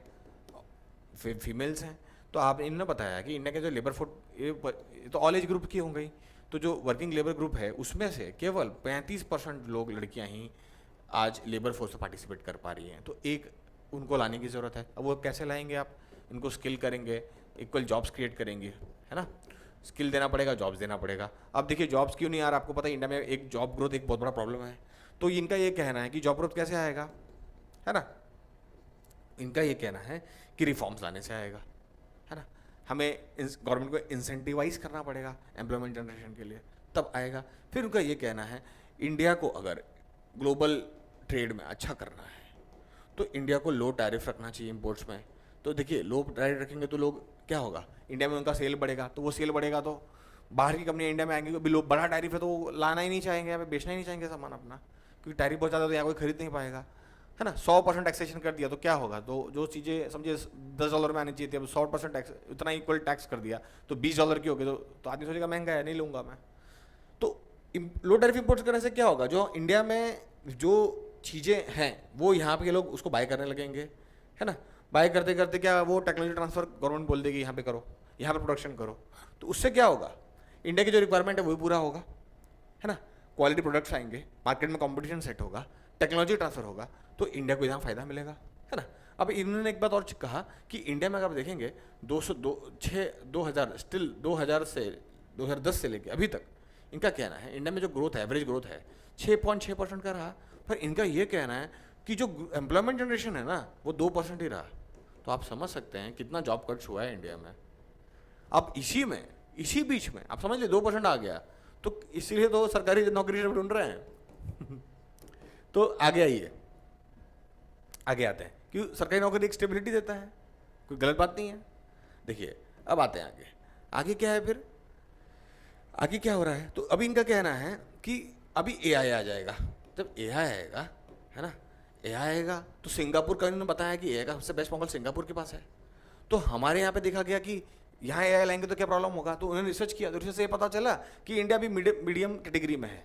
फीमेल्स हैं। तो आप इन्होंने बताया कि इंडिया के जो लेबर फोर्स, ये तो ऑल एज ग्रुप की हो गई, तो जो वर्किंग लेबर ग्रुप है उसमें से केवल 35% लोग, लड़कियाँ ही आज लेबर फोर्स में पार्टिसिपेट कर पा रही हैं। तो एक उनको लाने की ज़रूरत है। अब वो कैसे लाएंगे आप, इनको स्किल करेंगे, इक्वल जॉब्स क्रिएट करेंगे, है ना, स्किल देना पड़ेगा, जॉब्स देना पड़ेगा। अब देखिए जॉब्स क्यों नहीं आ रहा, आपको पता है इंडिया में एक जॉब ग्रोथ एक बहुत बड़ा प्रॉब्लम है। तो इनका ये कहना है कि जॉब ग्रोथ कैसे आएगा, है ना, इनका ये कहना है कि रिफॉर्म्स लाने से आएगा, है ना, हमें गवर्नमेंट को इंसेंटिवाइज करना पड़ेगा एम्प्लॉयमेंट जनरेशन के लिए, तब आएगा। फिर उनका ये कहना है इंडिया को अगर ग्लोबल ट्रेड में अच्छा करना है तो इंडिया को लो टैरिफ रखना चाहिए इंपोर्ट्स में। तो देखिए लो टैरिफ रखेंगे तो लोग क्या होगा, इंडिया में उनका सेल बढ़ेगा, तो वो सेल बढ़ेगा तो बाहर की कंपनियां इंडिया में आएंगी, अभी लोग बड़ा टैरिफ है तो वो लाना ही नहीं चाहेंगे, यहाँ पे बेचना ही नहीं चाहेंगे सामान अपना, क्योंकि टैरिफ बहुत ज़्यादा तो यहाँ कोई खरीद नहीं पाएगा, है ना। 100% टैक्सेशन कर दिया तो क्या होगा, तो जो चीज़ें समझिए $10 में आनी चाहिए थी, अब 100% टैक्स, उतना इक्वल टैक्स कर दिया तो $20 की हो गई, तो आदमी सोचेगा महंगा है, नहीं लूँगा मैं। तो लो टैरिफ इंपोर्ट करने से क्या होगा, जो इंडिया में जो चीज़ें हैं वो यहाँ पे लोग उसको बाय करने लगेंगे, है ना। बाय करते करते क्या, वो टेक्नोलॉजी ट्रांसफर गवर्नमेंट बोल देगी यहाँ पे करो, यहाँ पे प्रोडक्शन करो, तो उससे क्या होगा, इंडिया की जो रिक्वायरमेंट है वो भी पूरा होगा, है ना, क्वालिटी प्रोडक्ट्स आएंगे, मार्केट में कंपटीशन सेट होगा, टेक्नोलॉजी ट्रांसफर होगा, तो इंडिया को यहाँ फ़ायदा मिलेगा, है ना। अब इन्होंने एक बात और कहा कि इंडिया में अगर आप देखेंगे 2010 से लेके अभी तक इनका कहना है इंडिया में जो ग्रोथ है, एवरेज ग्रोथ है 6.6% का रहा, पर इनका ये कहना है कि जो एम्प्लॉयमेंट जनरेशन है ना वो 2% ही रहा। तो आप समझ सकते हैं कितना जॉब कट्स हुआ है इंडिया में। अब इसी बीच में आप समझ लीजिए 2% आ गया, तो इसीलिए तो सरकारी नौकरी ढूंढ रहे हैं। तो आगे आते हैं कि सरकारी नौकरी एक स्टेबिलिटी देता है, कोई गलत बात नहीं है। देखिए अब आते हैं आगे क्या है, फिर आगे क्या हो रहा है। तो अभी इनका कहना है कि अभी AI आ जाएगा, जब AI आएगा, है ना, AI आएगा तो सिंगापुर का इन्होंने बताया कि AI का सबसे बेस्ट मॉडल सिंगापुर के पास है। तो हमारे यहाँ पे देखा गया कि यहाँ AI लाएंगे तो क्या प्रॉब्लम होगा, तो उन्होंने रिसर्च किया, तो रिसर्च से ये पता चला कि इंडिया भी मीडियम कैटेगरी में है,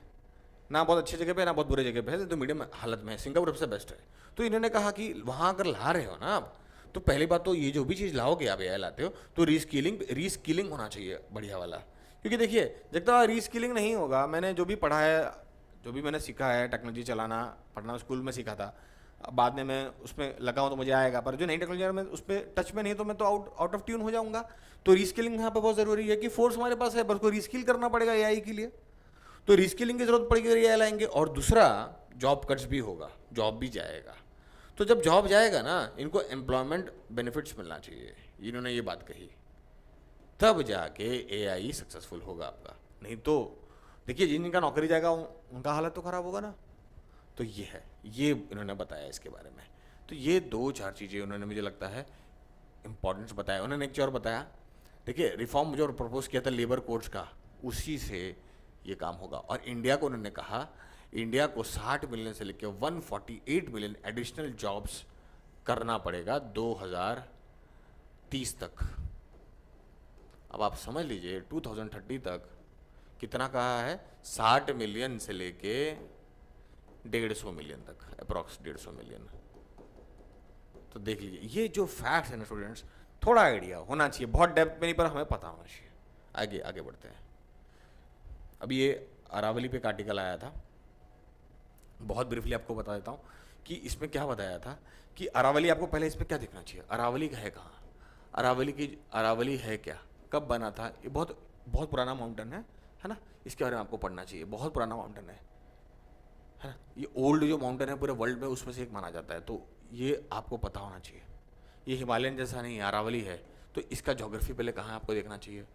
ना बहुत अच्छी जगह पे ना बहुत बुरे जगह पे है, तो मीडियम हालत में है, सिंगापुर सबसे बेस्ट है। तो इन्होंने कहा कि वहाँ अगर ला रहे हो ना आप, तो पहली बात तो ये जो भी चीज़ लाओगे आप एआई लाते हो तो रीस्किलिंग होना चाहिए बढ़िया वाला। क्योंकि देखिए जब तक रीस्किलिंग नहीं होगा, मैंने जो भी पढ़ा है, जो भी मैंने सीखा है, टेक्नोलॉजी चलाना पढ़ना स्कूल में सीखा था, अब बाद में मैं उसमें लगा हूँ तो मुझे आएगा, पर जो नई टेक्नोलॉजी में उस पर टच में नहीं तो मैं तो आउट ऑफ ट्यून हो जाऊंगा। तो रीस्किलिंग यहाँ पे बहुत ज़रूरी है कि फोर्स हमारे पास है, बस को रीस्किल करना पड़ेगा एआई के लिए। तो रीस्किलिंग की जरूरत पड़ेगी एआई लाएंगे। और दूसरा, जॉब कट्स भी होगा, जॉब भी जाएगा। तो जब जॉब जाएगा ना, इनको एम्प्लॉयमेंट बेनिफिट्स मिलना चाहिए, इन्होंने ये बात कही, तब जाके एआई सक्सेसफुल होगा आपका। नहीं तो देखिए जिनका नौकरी जाएगा उनका हालत तो ख़राब होगा ना। तो ये है, ये इन्होंने बताया इसके बारे में। तो ये 2-4 चीज़ें उन्होंने मुझे लगता है इंपॉर्टेंस बताया। उन्होंने एक चीज़ और बताया, देखिए रिफॉर्म जो प्रपोज किया था लेबर कोड्स का, उसी से ये काम होगा। और इंडिया को उन्होंने कहा, इंडिया को 60 मिलियन से लेकर 148 मिलियन एडिशनल जॉब्स करना पड़ेगा 2030 तक। अब आप समझ लीजिए 2030 तक कितना कहा है, 60 मिलियन से लेके 150 मिलियन तक, अप्रॉक्स 150 मिलियन। तो देख लीजिए ये जो फैक्ट्स है ना स्टूडेंट्स, थोड़ा आइडिया होना चाहिए, बहुत डेप्थ में नहीं पर हमें पता होना चाहिए। आगे आगे बढ़ते हैं। अभी ये अरावली पे एक आर्टिकल आया था, बहुत ब्रीफली आपको बता देता हूँ कि इसमें क्या बताया था कि अरावली, आपको पहले इस पर क्या देखना चाहिए, अरावली है कहाँ, अरावली है क्या, कब बना था। ये बहुत बहुत पुराना माउंटेन है ना, इसके बारे में आपको पढ़ना चाहिए। बहुत पुराना माउंटेन है ना, ये ओल्ड जो माउंटेन है पूरे वर्ल्ड में उसमें से एक माना जाता है। तो ये आपको पता होना चाहिए। ये हिमालयन जैसा नहीं है, अरावली है। तो इसका ज्योग्राफी पहले कहाँ आपको देखना चाहिए,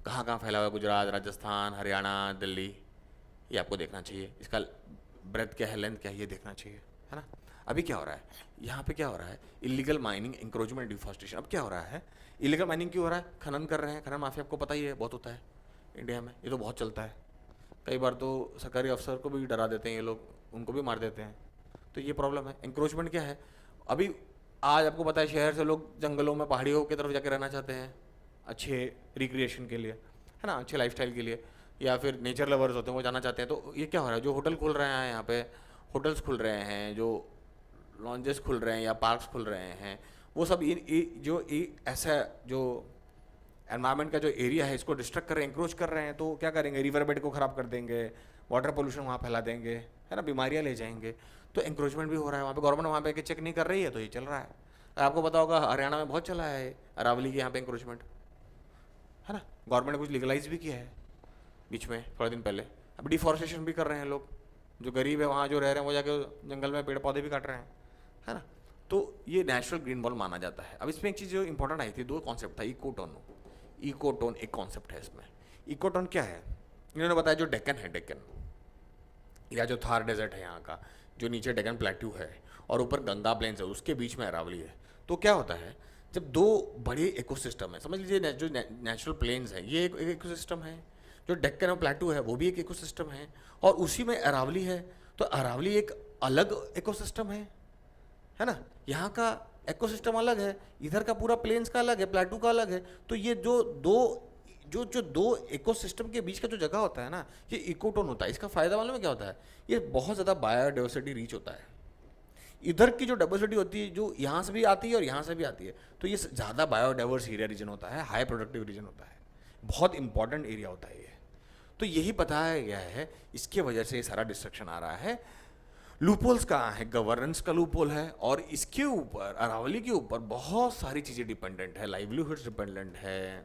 कहाँ कहाँ फैला हुआ है, गुजरात, राजस्थान, हरियाणा, दिल्ली, ये आपको देखना चाहिए। इसका ब्रेथ क्या है, लेंथ क्या है, ये देखना चाहिए, है ना। अभी क्या हो रहा है यहाँ पे, क्या हो रहा है, इलीगल माइनिंग, इंक्रोचमेंट, डिफॉरेस्टेशन। अब क्या हो रहा है, इलीगल माइनिंग क्यों हो रहा है, खनन कर रहे हैं, खनन माफिया आपको पता ही है, बहुत होता है इंडिया में, ये तो बहुत चलता है। कई बार तो सरकारी अफसर को भी डरा देते हैं ये लोग, उनको भी मार देते हैं। तो ये प्रॉब्लम है। इंक्रोचमेंट क्या है, अभी आज आपको पता है शहर से लोग जंगलों में, पहाड़ियों की तरफ जाकर रहना चाहते हैं, अच्छे रिक्रिएशन के लिए, है ना, अच्छे लाइफस्टाइल के लिए, या फिर नेचर लवर्स होते हैं वो जाना चाहते हैं। तो ये क्या हो रहा है, जो होटल खुल रहे हैं यहाँ पे, होटल्स खुल रहे हैं, जो लॉन्जेस खुल रहे हैं या पार्क्स खुल रहे हैं, वो सब ऐसा जो एनवायरनमेंट का जो एरिया है इसको डिस्ट्रक्ट कर रहे हैं, इंक्रोच कर रहे हैं। तो क्या करेंगे, रिवर बेड को ख़राब कर देंगे, वाटर पोल्यूशन वहाँ फैला देंगे, है ना, बीमारियाँ ले जाएंगे। तो इंक्रोचमेंट भी हो रहा है वहाँ पे, गवर्नमेंट वहाँ पे चेक नहीं कर रही है, तो ये चल रहा है। आपको पता होगा हरियाणा में बहुत चला है अरावली के यहाँ पे इंक्रोचमेंट, है ना। गवर्नमेंट ने कुछ लीगलाइज भी किया है बीच में थोड़े दिन पहले। अब डिफॉरेस्टेशन भी कर रहे हैं लोग, जो गरीब है वहाँ जो रह रहे हैं वो जाके जंगल में पेड़ पौधे भी काट रहे हैं, है ना। तो ये नेचुरल ग्रीन वॉल माना जाता है। अब इसमें एक चीज़ जो इंपॉर्टेंट आई थी, 2 कॉन्सेप्ट था, इकोटोन एक कॉन्सेप्ट है इसमें। इकोटोन क्या है, इन्होंने बताया जो डेक्कन है, डेक्कन या जो थार डेजर्ट है यहाँ का, जो नीचे डेक्कन प्लेट्यू है और ऊपर गंगा प्लेन्स है, उसके बीच में अरावली है। तो क्या होता है, जब 2 बड़े इकोसिस्टम है, समझ लीजिए जो नेचुरल प्लेन्स है ये एक इकोसिस्टम है, जो डेक्कन और प्लेट्यू है वो भी एक इकोसिस्टम है, और उसी में अरावली है। तो अरावली एक अलग इकोसिस्टम है ना। यहाँ का इकोसिस्टम अलग है, इधर का पूरा प्लेन्स का अलग है, प्लेट्यू का अलग है। तो ये जो दो इकोसिस्टम के बीच का जो जगह होता है ना, ये इकोटोन होता है। इसका फ़ायदा मालूम है क्या होता है, ये बहुत ज़्यादा बायोडाइवर्सिटी रीच होता है। इधर की जो डाइवर्सिटी होती है, जो यहाँ से भी आती है और यहाँ से भी आती है, तो ये ज़्यादा बायोडाइवर्स एरिया रीजन होता है, हाई प्रोडक्टिव रीजन होता है, बहुत इंपॉर्टेंट एरिया होता है ये। तो यही बताया गया है, इसके वजह से ये सारा डिस्ट्रक्शन आ रहा है। लूपोल्स कहाँ है, गवर्नेंस का लूपोल है, और इसके ऊपर अरावली के ऊपर बहुत सारी चीज़ें डिपेंडेंट है, लाइवलीहुड्स डिपेंडेंट है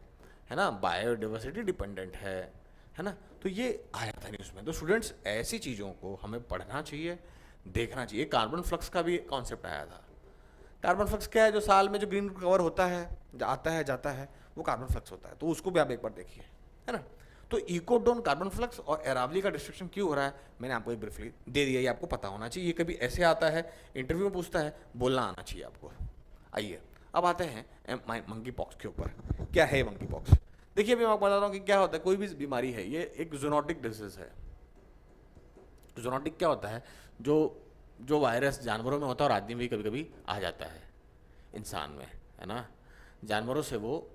ना, बायोडाइवर्सिटी डिपेंडेंट है ना। तो ये आया था न्यूज़ में। तो स्टूडेंट्स ऐसी चीज़ों को हमें पढ़ना चाहिए, देखना चाहिए। कार्बन फ्लक्स का भी कॉन्सेप्ट आया था। कार्बन फ्लक्स क्या है, जो साल में जो ग्रीन कवर होता है, आता है जाता है, वो कार्बन फ्लक्स होता है। तो उसको भी आप एक बार देखिए, है ना। तो इकोटोन, कार्बन फ्लक्स और अरावली का डिस्ट्रक्शन क्यों हो रहा है, मैंने आपको एक ब्रीफली दे दिया, ये आपको पता होना चाहिए। ये कभी ऐसे आता है, इंटरव्यू में पूछता है, बोलना आना चाहिए आपको। आइए अब आते हैं मंकी पॉक्स के ऊपर। क्या है मंकी पॉक्स, देखिए अभी मैं आपको बताता हूँ कि क्या होता है। कोई भी बीमारी है, ये एक जूनोटिक डिजीज है। जूनोटिक क्या होता है, जो वायरस जानवरों में होता है और आदमी भी कभी कभी आ जाता है इंसान में, है ना। जानवरों से वो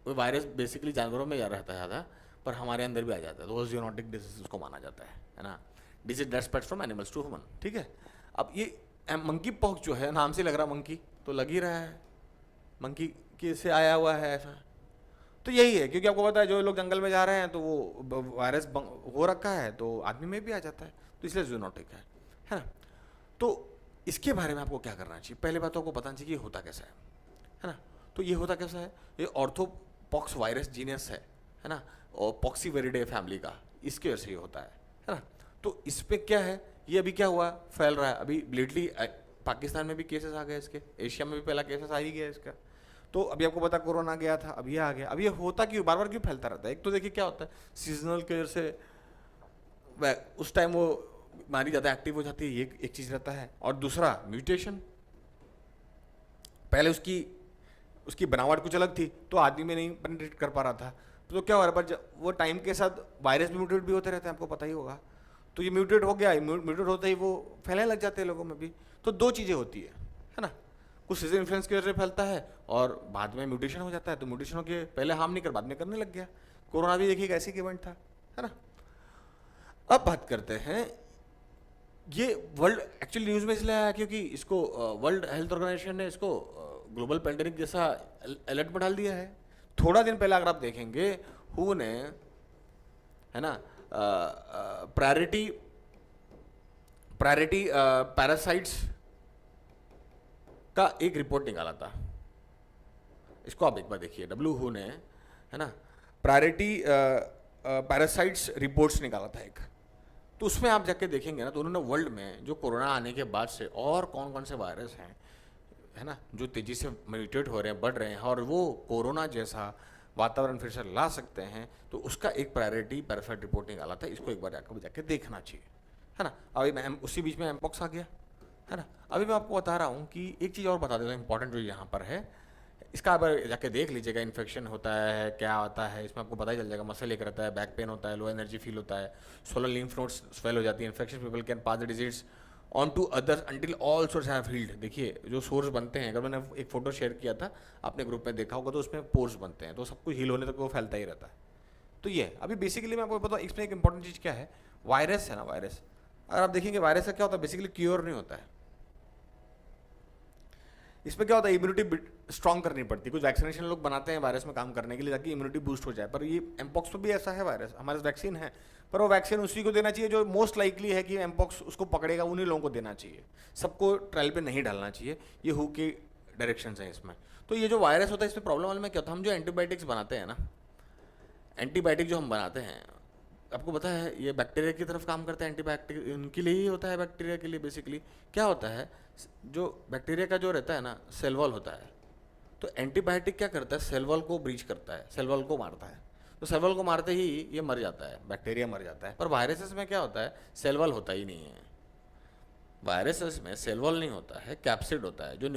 वायरस बेसिकली जानवरों में रहता है ज़्यादा, पर हमारे अंदर भी आ जाता है, तो वो जूनोटिक डिजीज उसको माना जाता है ना। Disease that spreads from animals to human, ठीक है। अब ये मंकी पॉक्स जो है, नाम से लग रहा मंकी, तो लग ही रहा है, मंकी के से आया हुआ है ऐसा। तो यही है, क्योंकि आपको पता है जो लोग जंगल में जा रहे हैं तो वो वायरस हो रखा है तो आदमी में भी आ जाता है, तो इसलिए जूनोटिक है ना। तो इसके बारे में आपको क्या करना चाहिए? पहले बात तो आपको बताना चाहिए कि ये होता कैसा है ना। तो ये होता कैसा है, ये ऑर्थोपॉक्स वायरस जीनस है ना, और पॉक्सीवेरिडे फैमिली का, इसके वजह से ये होता है ना। तो इस पे क्या है, ये अभी क्या हुआ, फैल रहा है अभी ब्लेडली, पाकिस्तान में भी केसेस आ गए इसके, एशिया में भी पहला केसेस आ ही गया इसका। तो अभी आपको पता कोरोना गया था, अब ये आ गया। अब ये होता क्यों, बार बार क्यों फैलता रहता है? एक तो देखिए क्या होता है, सीजनल की वजह से उस टाइम वो बीमारी ज़्यादा एक्टिव हो जाती है, ये एक चीज़ रहता है। और दूसरा म्यूटेशन, पहले उसकी बनावट कुछ अलग थी तो आदमी में नहीं पेनिट्रेट कर पा रहा था, तो क्या हो रहा है, पर वो टाइम के साथ वायरस भी म्यूटेट भी होते रहते हैं, आपको पता ही होगा। तो ये म्यूटेट हो गया, म्यूटेट होते ही वो फैलने लग जाते हैं लोगों में भी। तो दो चीज़ें होती है ना, कुछ सीजन इन्फ्लुएंस की वजह से फैलता है और बाद में म्यूटेशन हो जाता है। तो म्यूटेशन के पहले हार्म नहीं कर, बाद में करने लग गया। कोरोना भी देखिए ऐसी इवेंट था, है ना। अब बात करते हैं, ये वर्ल्ड एक्चुअली न्यूज़ में इसलिए आया क्योंकि इसको वर्ल्ड हेल्थ ऑर्गेनाइजेशन ने इसको ग्लोबल पेंडेमिक जैसा अलर्ट में डाल दिया है। थोड़ा दिन पहले अगर आप देखेंगे, हु ने, है ना, प्रायोरिटी पैरासाइट्स का एक रिपोर्ट निकाला था। इसको आप एक बार देखिए, WHO ने, है ना, प्रायोरिटी पैरासाइट्स रिपोर्ट्स निकाला था एक। तो उसमें आप जाके देखेंगे ना, तो उन्होंने वर्ल्ड में जो कोरोना आने के बाद से और कौन कौन से वायरस हैं, है ना, जो तेज़ी से म्यूटेट हो रहे हैं, बढ़ रहे हैं, और वो कोरोना जैसा वातावरण फिर से ला सकते हैं, तो उसका एक प्रायोरिटी पैरासाइट रिपोर्ट निकाला था। इसको एक बार जाके देखना चाहिए, है ना। अभी मैं उसी बीच में एमपॉक्स आ गया, है ना। अभी मैं आपको बता रहा हूँ कि एक चीज़ और बता देता हूँ इंपॉर्टेंट जो यहाँ पर है, इसका आप जाके देख लीजिएगा। इन्फेक्शन होता है, क्या होता है इसमें आपको पता ही चल जाएगा। मसल एक रहता है, बैक पेन होता है, लो एनर्जी फील होता है, सोलर लिम्फ नोड्स स्वेल हो जाती है, infection people can pass the disease on to others until all sores have healed. देखिए जो सोर्स बनते हैं, अगर मैंने एक फोटो शेयर किया था आपने ग्रुप में देखा होगा, तो उसमें पोर्स बनते हैं, तो सब कुछ हील होने तक वो फैलता ही रहता है। तो ये अभी बेसिकली मैं आपको बताऊँ, इसमें एक इंपॉर्टेंट चीज़ क्या है, वायरस है ना, वायरस अगर आप देखेंगे वायरस का क्या होता है, बेसिकली क्योर नहीं होता है। इसमें क्या होता है, इम्यूनिटी स्ट्रॉन्ग करनी पड़ती है। कुछ वैक्सीनेशन लोग बनाते हैं वायरस में काम करने के लिए, ताकि इम्यूनिटी बूस्ट हो जाए। पर ये एमपॉक्स पर भी ऐसा है, वायरस हमारे वैक्सीन है, पर वो वैक्सीन उसी को देना चाहिए जो मोस्ट लाइकली है कि एमपॉक्स उसको पकड़ेगा, उन्हीं लोगों को देना चाहिए। सबको ट्रायल पे नहीं डालना चाहिए। ये हु के डायरेक्शंस हैं इसमें। तो ये जो वायरस होता है, इसमें प्रॉब्लम वाले में क्या होता है, हम जो एंटीबायोटिक्स बनाते हैं ना, एंटीबायोटिक जो हम बनाते हैं, आपको पता है ये बैक्टीरिया की तरफ काम करते हैं। एंटीबायोटिक उनके लिए ही होता है, बैक्टीरिया के लिए। बेसिकली क्या होता है, जो बैक्टीरिया का जो रहता है ना, सेल वॉल होता है, तो एंटीबायोटिक क्या करता है, सेल वॉल को ब्रीच करता है, सेल वॉल को मारता है। तो सेल वॉल को मारते ही ये मर जाता है, बैक्टीरिया मर जाता है। पर वायरसेस में क्या होता है, सेल वॉल होता ही नहीं है। वायरसेस में सेल वॉल नहीं होता है, कैप्सिड होता है। जो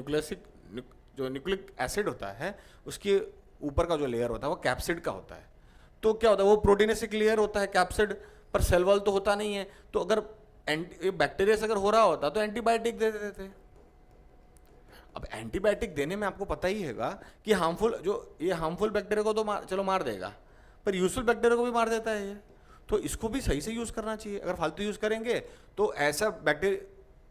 न्यूक्लिक एसिड होता है, उसके ऊपर का जो लेयर होता है वो कैप्सिड का होता है। तो क्या होता है, वो प्रोटीनेसिक लेयर होता है कैप्सिड, पर सेल वॉल तो होता नहीं है। तो अगर बैक्टीरिया से अगर हो रहा होता तो एंटीबायोटिक दे देते थे। अब एंटीबायोटिक देने में आपको पता ही होगा कि हार्मफुल बैक्टीरिया को तो चलो मार देगा, पर यूजफुल बैक्टीरिया को भी मार देता है ये। तो इसको भी सही से यूज करना चाहिए। अगर फालतू यूज करेंगे तो ऐसा बैक्टीरिया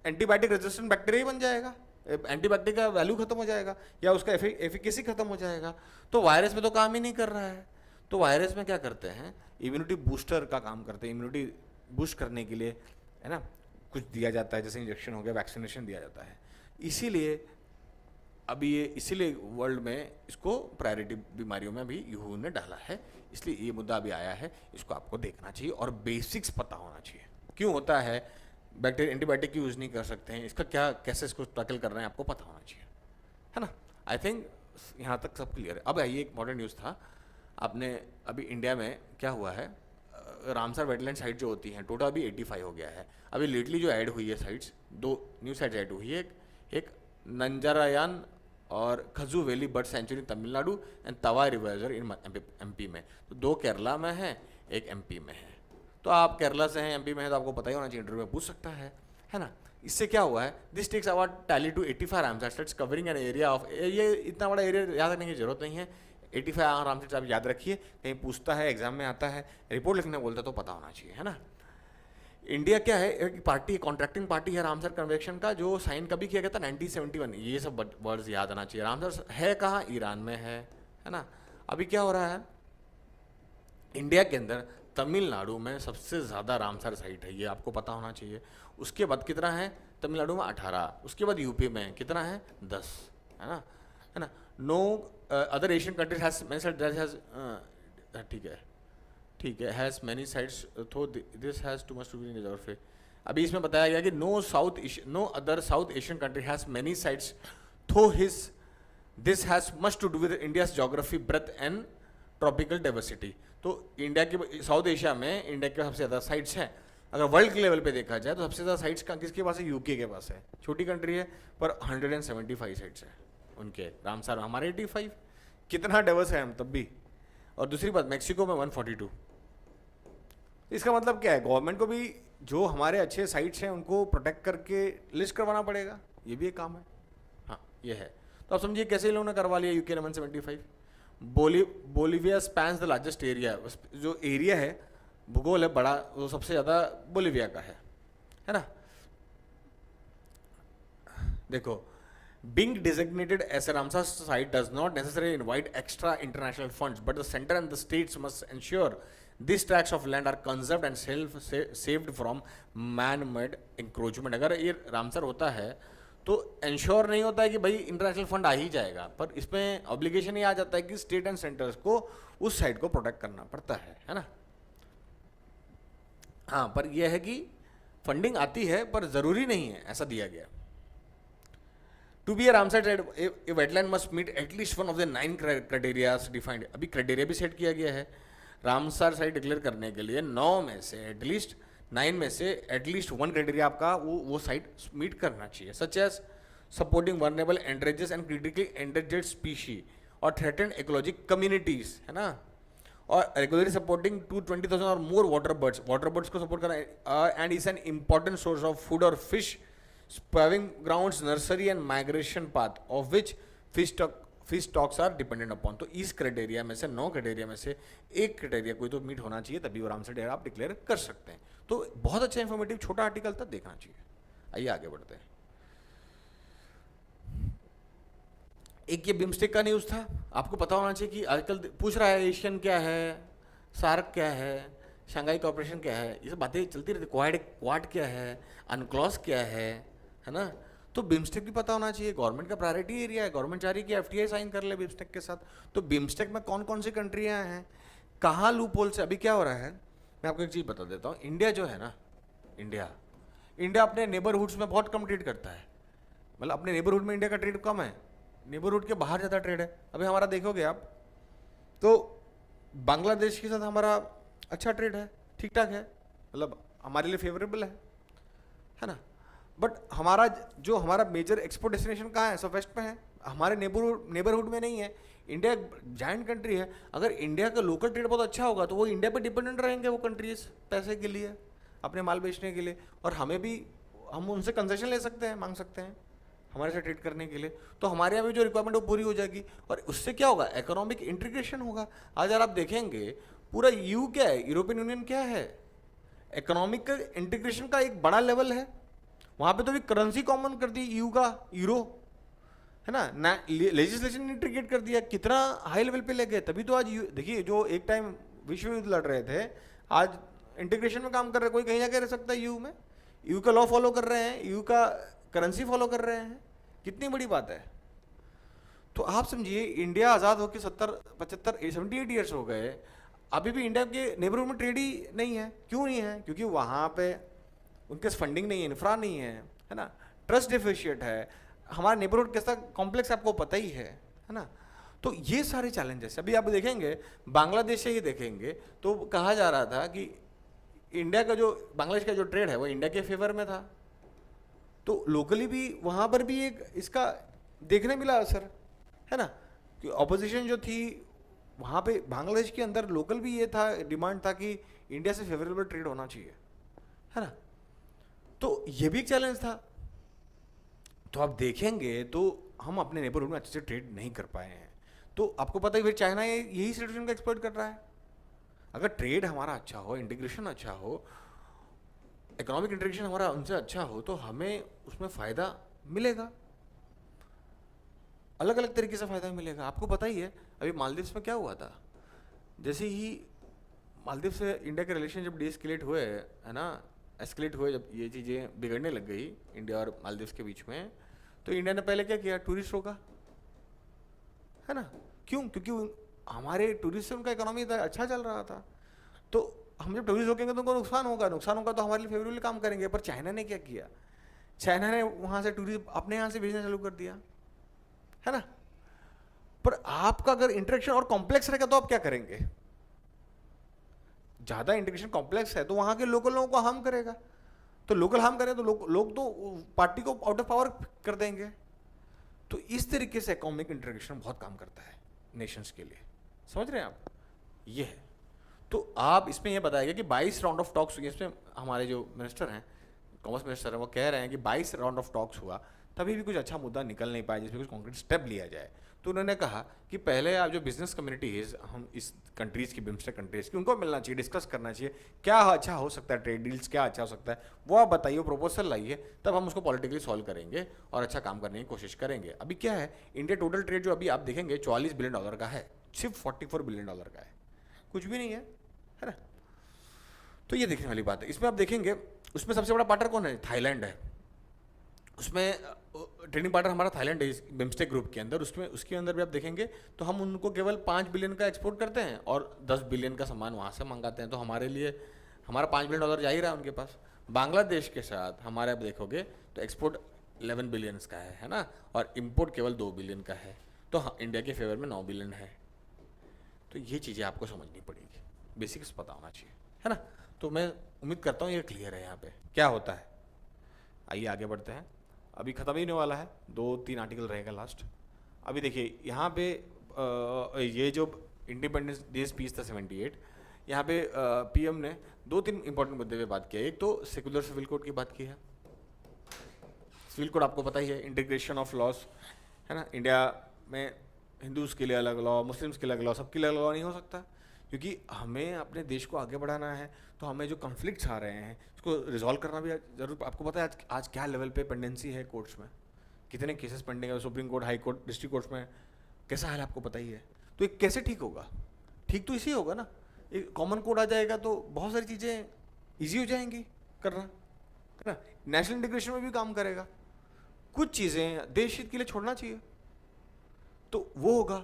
एंटीबायोटिक रेजिस्टेंट बैक्टीरिया ही बन जाएगा, एंटीबायोटिक का वैल्यू खत्म हो जाएगा या उसका एफिकेसी खत्म हो जाएगा। तो वायरस में तो काम ही नहीं कर रहा है। तो वायरस में क्या करते हैं, इम्यूनिटी बूस्टर का काम करते हैं। इम्यूनिटी बूस्ट करने के लिए, है ना, कुछ दिया जाता है, जैसे इंजेक्शन हो गया, वैक्सीनेशन दिया जाता है। इसीलिए वर्ल्ड में इसको प्रायोरिटी बीमारियों में भी यूहू ने डाला है। इसलिए ये मुद्दा अभी आया है, इसको आपको देखना चाहिए और बेसिक्स पता होना चाहिए। क्यों होता है, बैक्टीरिया एंटीबायोटिक यूज़ नहीं कर सकते हैं, इसका कैसे इसको टैकल कर रहे हैं, आपको पता होना चाहिए, है ना। आई थिंक यहाँ तक सब क्लियर है। अब आइए, एक मॉडर्न न्यूज़ था, आपने अभी इंडिया में क्या हुआ है, रामसर वेटलैंड साइट जो होती हैं, टोटल अभी 85 हो गया है। अभी लेटली जो ऐड हुई है साइट्स, 2 न्यू साइट्स ऐड हुई है, एक नंजरायान और Kaju valley bird sanctuary Tamil Nadu and Tawa reservoir in MP में। तो 2 केरला में है, 1 MP में है। तो आप केरला से हैं, MP में है, तो आपको पता ही होना चाहिए, इंटरव्यू में पूछ सकता है ना। इससे क्या हुआ है, this takes about tally to 85 Ramsar sites covering an area of, ये इतना बड़ा एरिया याद रखने की जरूरत नहीं है। 85 रामसर आप याद रखिए, कहीं पूछता है, एग्जाम में आता है, रिपोर्ट लिखने बोलता है तो पता होना चाहिए, है ना। इंडिया क्या है, एक पार्टी, कॉन्ट्रैक्टिंग पार्टी है रामसर कन्वेंशन का, जो साइन कभी किया गया था 1971। ये सब वर्ड्स याद आना चाहिए। रामसर है कहाँ, ईरान में है ना। अभी क्या हो रहा है, इंडिया के अंदर तमिलनाडु में सबसे ज़्यादा रामसर साइट है, ये आपको पता होना चाहिए। उसके बाद कितना है, तमिलनाडु में 18, उसके बाद यूपी में कितना है, 10, है ना। No other Asian countries has many site that has, ठीक है हैज़ मैनी साइट्स, तो this has too much to be in geography. अभी इसमें बताया गया कि no other South Asian country has many sites, though his this has much to do with India's geography breadth and tropical diversity. तो India के, South Asia में India के सबसे ज़्यादा साइट्स हैं। अगर वर्ल्ड के लेवल पे देखा जाए तो सबसे ज़्यादा साइट्स किसके पास है, यूके के पास है। छोटी कंट्री है पर 175 साइट्स है उनके, रामसर हमारे 85, कितना डाइवर्स है हम तब भी। और दूसरी बात, मैक्सिको में 142। इसका मतलब क्या है, गवर्नमेंट को भी जो हमारे अच्छे साइट्स हैं उनको प्रोटेक्ट करके लिस्ट करवाना पड़ेगा, ये भी एक काम है। हाँ ये है। तो आप समझिए कैसे लोगों ने करवा लिया यूके ने 175। Bolivia spans the largest area, जो एरिया है, भूगोल है बड़ा, वो सबसे ज़्यादा बोलिविया का है ना। देखो, being designated as a Ramsar site does not necessarily invite extra international funds, but the center and the states must ensure these tracts of land are conserved and saved from man-made encroachment। अगर ये Ramsar होता है तो ensure नहीं होता है कि भाई इंटरनेशनल फंड आ ही जाएगा, पर इसमें ऑब्लिगेशन ये आ जाता है कि स्टेट एंड सेंटर्स को उस साइड को प्रोटेक्ट करना पड़ता है ना। हाँ, पर यह है कि फंडिंग आती है पर ज़रूरी नहीं है, ऐसा दिया गया। To be a Ramsar site, a wetland must meet at least one of the 9 criteria defined। अभी क्राइटेरिया भी सेट किया गया है रामसर साइट डिक्लेयर करने के लिए। 9 में से एटलीस्ट 9 में से एटलीस्ट 1 क्राइटेरिया आपका वो साइट मीट करना चाहिए, such as supporting vulnerable endangered and critically endangered species और थ्रेटेंड इकोलॉजिक कम्युनिटीज, है ना। और रेगुलरली सपोर्टिंग 220,000 और मोर वाटर बर्ड्स को सपोर्ट करना, and is an important source of food और fish, spawning grounds, nursery and migration path of which fish stocks are dependent upon। तो इस क्राइटेरिया में से 9 क्राइटेरिया में से एक क्राइटेरिया कोई तो मीट होना चाहिए, तभी वो रामसर डेरा आप डिक्लेयर कर सकते हैं। तो बहुत अच्छा इन्फॉर्मेटिव छोटा आर्टिकल था, देखना चाहिए। आइए आगे बढ़ते हैं। एक ये बिम्स्टेक का न्यूज़ था, आपको पता होना चाहिए कि आजकल पूछ रहा है एशियन क्या है, सार्क क्या है, शंघाई कॉर्पोरेशन क्या है, ये सब बातें चलती रहती। क्वाड क्या है, अनक्लॉस क्या है ना। तो बिम्स्टेक भी पता होना चाहिए, गवर्नमेंट का प्रायोरिटी एरिया है, गवर्नमेंट चाह रही है कि एफटीआई साइन कर ले बिम्स्टेक के साथ। तो बिम्स्टेक में कौन कौन सी कंट्रियां हैं, कहाँ लूप होल से। अभी क्या हो रहा है, मैं आपको एक चीज़ बता देता हूँ। इंडिया जो है ना, इंडिया अपने नेबरहुड्स में बहुत कम ट्रेड करता है, मतलब अपने नेबरहुड में इंडिया का ट्रेड कम है, नेबरहुड के बाहर ज़्यादा ट्रेड है। अभी हमारा देखोगे आप तो बांग्लादेश के साथ हमारा अच्छा ट्रेड है, ठीक ठाक है, मतलब हमारे लिए फेवरेबल है ना। बट हमारा मेजर एक्सपोर्ट डेस्टिनेशन कहाँ है, सब वेस्ट में है, हमारे नेबरहुड में नहीं है। इंडिया एक जायंट कंट्री है, अगर इंडिया का लोकल ट्रेड बहुत अच्छा होगा तो वो इंडिया पे डिपेंडेंट रहेंगे वो कंट्रीज पैसे के लिए, अपने माल बेचने के लिए, और हम उनसे कंसेशन ले सकते हैं, मांग सकते हैं हमारे से ट्रेड करने के लिए। तो हमारे यहाँ भी जो रिक्वायरमेंट वो पूरी हो जाएगी, और उससे क्या होगा, इकोनॉमिक इंटीग्रेशन होगा। आज अगर आप देखेंगे पूरा यू क्या है, यूरोपियन यूनियन क्या है, इकोनॉमिक इंटीग्रेशन का एक बड़ा लेवल है। वहाँ पे तो भी करेंसी कॉमन कर दी यू का, यूरो, है ना, लेजिस्लेशन इंटीग्रेट कर दिया, कितना हाई लेवल पे ले गए। तभी तो आज देखिए, जो एक टाइम विश्व युद्ध लड़ रहे थे, आज इंटीग्रेशन में काम कर रहे, कोई कहीं जाके रह सकता है यू में, यू का लॉ फॉलो कर रहे हैं, यू का करेंसी फॉलो कर रहे हैं, कितनी बड़ी बात है। तो आप समझिए, इंडिया आज़ाद होकर 78 ईयर्स हो गए, अभी भी इंडिया के नेबरहुड में ट्रेड ही नहीं है। क्यों नहीं है, क्योंकि वहाँ पे उनके फंडिंग नहीं है, इंफ्रा नहीं है ना, ट्रस्ट डिफिशिएंट है। हमारा नेबरहुड कैसा कॉम्प्लेक्स आपको पता ही है ना। तो ये सारे चैलेंजेस अभी आप देखेंगे, बांग्लादेश से ही देखेंगे तो कहा जा रहा था कि इंडिया का जो बांग्लादेश का जो ट्रेड है वो इंडिया के फेवर में था। तो लोकली भी वहाँ पर भी एक इसका देखने मिला असर, है ना, कि ऑपोजिशन जो थी वहाँ पे बांग्लादेश के अंदर लोकल भी ये था, डिमांड था कि इंडिया से फेवरेबल ट्रेड होना चाहिए, है ना। तो ये भी एक चैलेंज था। तो आप देखेंगे तो हम अपने नेबरहुड में अच्छे से ट्रेड नहीं कर पाए हैं। तो आपको पता है फिर चाइना यही सिचुएशन को एक्सप्लॉइट कर रहा है। अगर ट्रेड हमारा अच्छा हो, इंटीग्रेशन अच्छा हो, इकोनॉमिक इंटरेक्शन हमारा उनसे अच्छा हो तो हमें उसमें फ़ायदा मिलेगा, अलग अलग तरीके से फ़ायदा मिलेगा। आपको पता ही है अभी मालदीव्स में क्या हुआ था, जैसे ही मालदीव से इंडिया के रिलेशन जब डीएस्केलेट हुए, है ना, एस्केलेट हुए, जब ये चीज़ें बिगड़ने लग गई इंडिया और मालदीव के बीच में, तो इंडिया ने पहले क्या किया, टूरिस्ट रोका, है ना। क्यों? क्योंकि हमारे टूरिस्ट से उनका इकोनॉमी अच्छा चल रहा था। तो हम जब टूरिस्ट रोकेंगे तो उनको नुकसान होगा, नुकसान होगा तो हमारे लिए फेवरेबली काम करेंगे। पर चाइना ने क्या किया, चाइना ने वहाँ से टूरिस्ट अपने यहाँ से भेजना चालू कर दिया, है ना। पर आपका अगर इंटरेक्शन और कॉम्प्लेक्स रहेगा तो आप क्या करेंगे, ज़्यादा इंटीग्रेशन कॉम्प्लेक्स है तो वहाँ के लोकल लोगों को हार्म करेगा, तो लोकल हार्म करें तो लोग तो पार्टी को आउट ऑफ पावर कर देंगे। तो इस तरीके से इकोनॉमिक इंटीग्रेशन बहुत काम करता है नेशंस के लिए, समझ रहे हैं आप, ये है। तो आप इसमें ये बताइए कि 22 राउंड ऑफ टॉक्स हुए, इसमें हमारे जो मिनिस्टर हैं, कॉमर्स मिनिस्टर हैं, वो कह रहे हैं कि 22 राउंड ऑफ टॉक्स हुआ तभी भी कुछ अच्छा मुद्दा निकल नहीं पाया जिसमें कुछ कॉन्क्रीट स्टेप लिया जाए। तो उन्होंने कहा कि पहले आप जो बिजनेस कम्युनिटी है हम इस कंट्रीज़ की, बिम्स्टेक कंट्रीज़ की, उनको मिलना चाहिए, डिस्कस करना चाहिए क्या अच्छा हो सकता है, ट्रेड डील्स क्या अच्छा हो सकता है, वो आप बताइए, प्रपोजल लाइए, तब हम उसको पॉलिटिकली सॉल्व करेंगे और अच्छा काम करने की कोशिश करेंगे। अभी क्या है, इंडिया टोटल ट्रेड जो अभी आप देखेंगे $44 बिलियन का है, सिर्फ $44 बिलियन का है, कुछ भी नहीं है ना। तो ये देखने वाली बात है। इसमें आप देखेंगे उसमें सबसे बड़ा पार्टनर कौन है, थाईलैंड है। उसमें ट्रेडिंग पार्टनर हमारा थाईलैंड है बिम्स्टेक ग्रुप के अंदर। उसमें उसके अंदर भी आप देखेंगे तो हम उनको केवल 5 बिलियन का एक्सपोर्ट करते हैं और 10 बिलियन का सामान वहाँ से मंगाते हैं। तो हमारे लिए हमारा $5 बिलियन जा ही रहा है उनके पास। बांग्लादेश के साथ हमारे आप देखोगे तो एक्सपोर्ट 11 बिलियन का है ना, और इम्पोर्ट केवल 2 बिलियन का है। तो हाँ, इंडिया के फेवर में 9 बिलियन है। तो ये चीज़ें आपको समझनी पड़ेगी, बेसिक्स पता होना चाहिए, है ना। तो मैं उम्मीद करता हूँ ये क्लियर है यहाँ पे क्या होता है। आइए आगे बढ़ते हैं, अभी ख़त्म ही होने वाला है, 2-3 आर्टिकल रहेगा लास्ट। अभी देखिए यहाँ पे ये जो इंडिपेंडेंस डे स्पीच था 78, यहाँ पे पीएम ने 2-3 इंपॉर्टेंट मुद्दे पे बात किया। एक तो सेकुलर सिविल कोड की बात की है। सिविल कोड आपको पता ही है, इंटीग्रेशन ऑफ लॉस, है ना। इंडिया में हिंदूज़ के लिए अलग लॉ, मुस्लिम्स के लिए अलग लॉ, सबके लिए अलग लॉ नहीं हो सकता, क्योंकि हमें अपने देश को आगे बढ़ाना है। तो हमें जो कॉन्फ्लिक्ट्स आ रहे हैं उसको रिजॉल्व करना भी जरूर। आपको पता है आज क्या लेवल पे पेंडेंसी है कोर्ट्स में, कितने केसेस पेंडिंग है, supreme court, high court, district courts में कैसा हाल है आपको पता ही है। तो ये कैसे ठीक होगा, ठीक तो इसी होगा ना, एक कॉमन कोड आ जाएगा तो बहुत सारी चीज़ें ईजी हो जाएंगी करना, है ना। नेशनल इंटीग्रेशन में भी काम करेगा, कुछ चीज़ें देश हित के लिए छोड़ना चाहिए, तो वो होगा।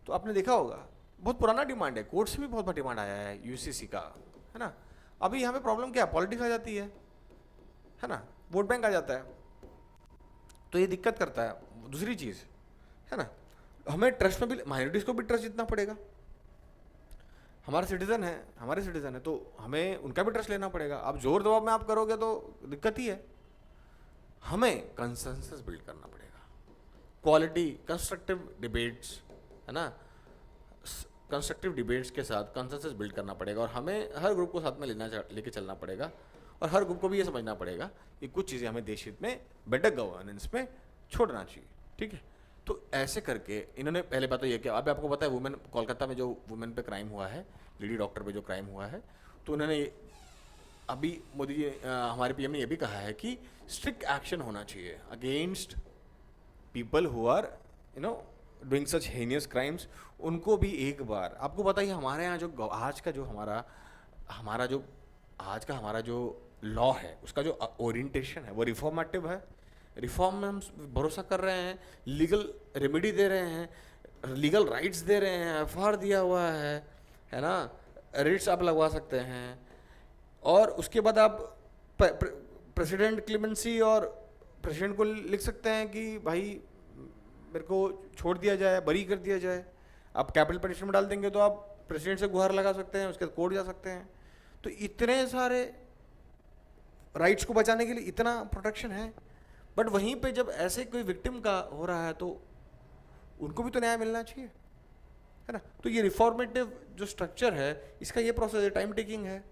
तो आपने देखा होगा बहुत पुराना डिमांड है, कोर्ट से भी बहुत बड़ा डिमांड आया है यूसीसी का, है ना। अभी यहाँ पे प्रॉब्लम क्या है, पॉलिटिक्स आ जाती है ना, वोट बैंक आ जाता है, तो ये दिक्कत करता है। दूसरी चीज़ है ना, हमें ट्रस्ट में भी माइनॉरिटीज़ को भी ट्रस्ट जीतना पड़ेगा। हमारे सिटीजन है तो हमें उनका भी ट्रस्ट लेना पड़ेगा। अब जोर दबाव में आप करोगे तो दिक्कत ही है। हमें कंसेंसस बिल्ड करना पड़ेगा, क्वालिटी कंस्ट्रक्टिव डिबेट्स, है ना, कंस्ट्रक्टिव डिबेट्स के साथ कंसेंसस बिल्ड करना पड़ेगा। और हमें हर ग्रुप को साथ में लेके चलना पड़ेगा, और हर ग्रुप को भी ये समझना पड़ेगा कि कुछ चीज़ें हमें देश हित में, बेटर गवर्नेंस में छोड़ना चाहिए, ठीक है। तो ऐसे करके इन्होंने पहले बात तो ये किया। अब आपको पता है वुमेन, कोलकाता में जो वुमेन पे क्राइम हुआ है, लेडी डॉक्टर पे जो क्राइम हुआ है, तो उन्होंने अभी मोदी जी, हमारे पीएम ने ये भी कहा है कि स्ट्रिक्ट एक्शन होना चाहिए against people who are doing such heinous crimes. उनको भी एक बार, आपको पता ही हमारे यहाँ जो आज का जो हमारा जो लॉ है उसका जो ओरिएंटेशन है वो रिफॉर्मेटिव है। रिफॉर्म में हम भरोसा कर रहे हैं, लीगल रेमेडी दे रहे हैं, लीगल राइट्स दे रहे हैं, एफआर दिया हुआ है ना, रिट्स आप लगवा सकते हैं। और उसके बाद आप प्रेसिडेंट क्लेमेंसी और प्रेसिडेंट को लिख सकते हैं कि भाई मेरे को छोड़ दिया जाए, बरी कर दिया जाए। आप कैपिटल पनिशमेंट डाल देंगे तो आप प्रेसिडेंट से गुहार लगा सकते हैं, उसके बाद कोर्ट जा सकते हैं। तो इतने सारे राइट्स को बचाने के लिए इतना प्रोटेक्शन है। बट वहीं पे जब ऐसे कोई विक्टिम का हो रहा है तो उनको भी तो न्याय मिलना चाहिए, है ना। तो ये रिफॉर्मेटिव जो स्ट्रक्चर है, इसका ये प्रोसेस है, टाइम टेकिंग है,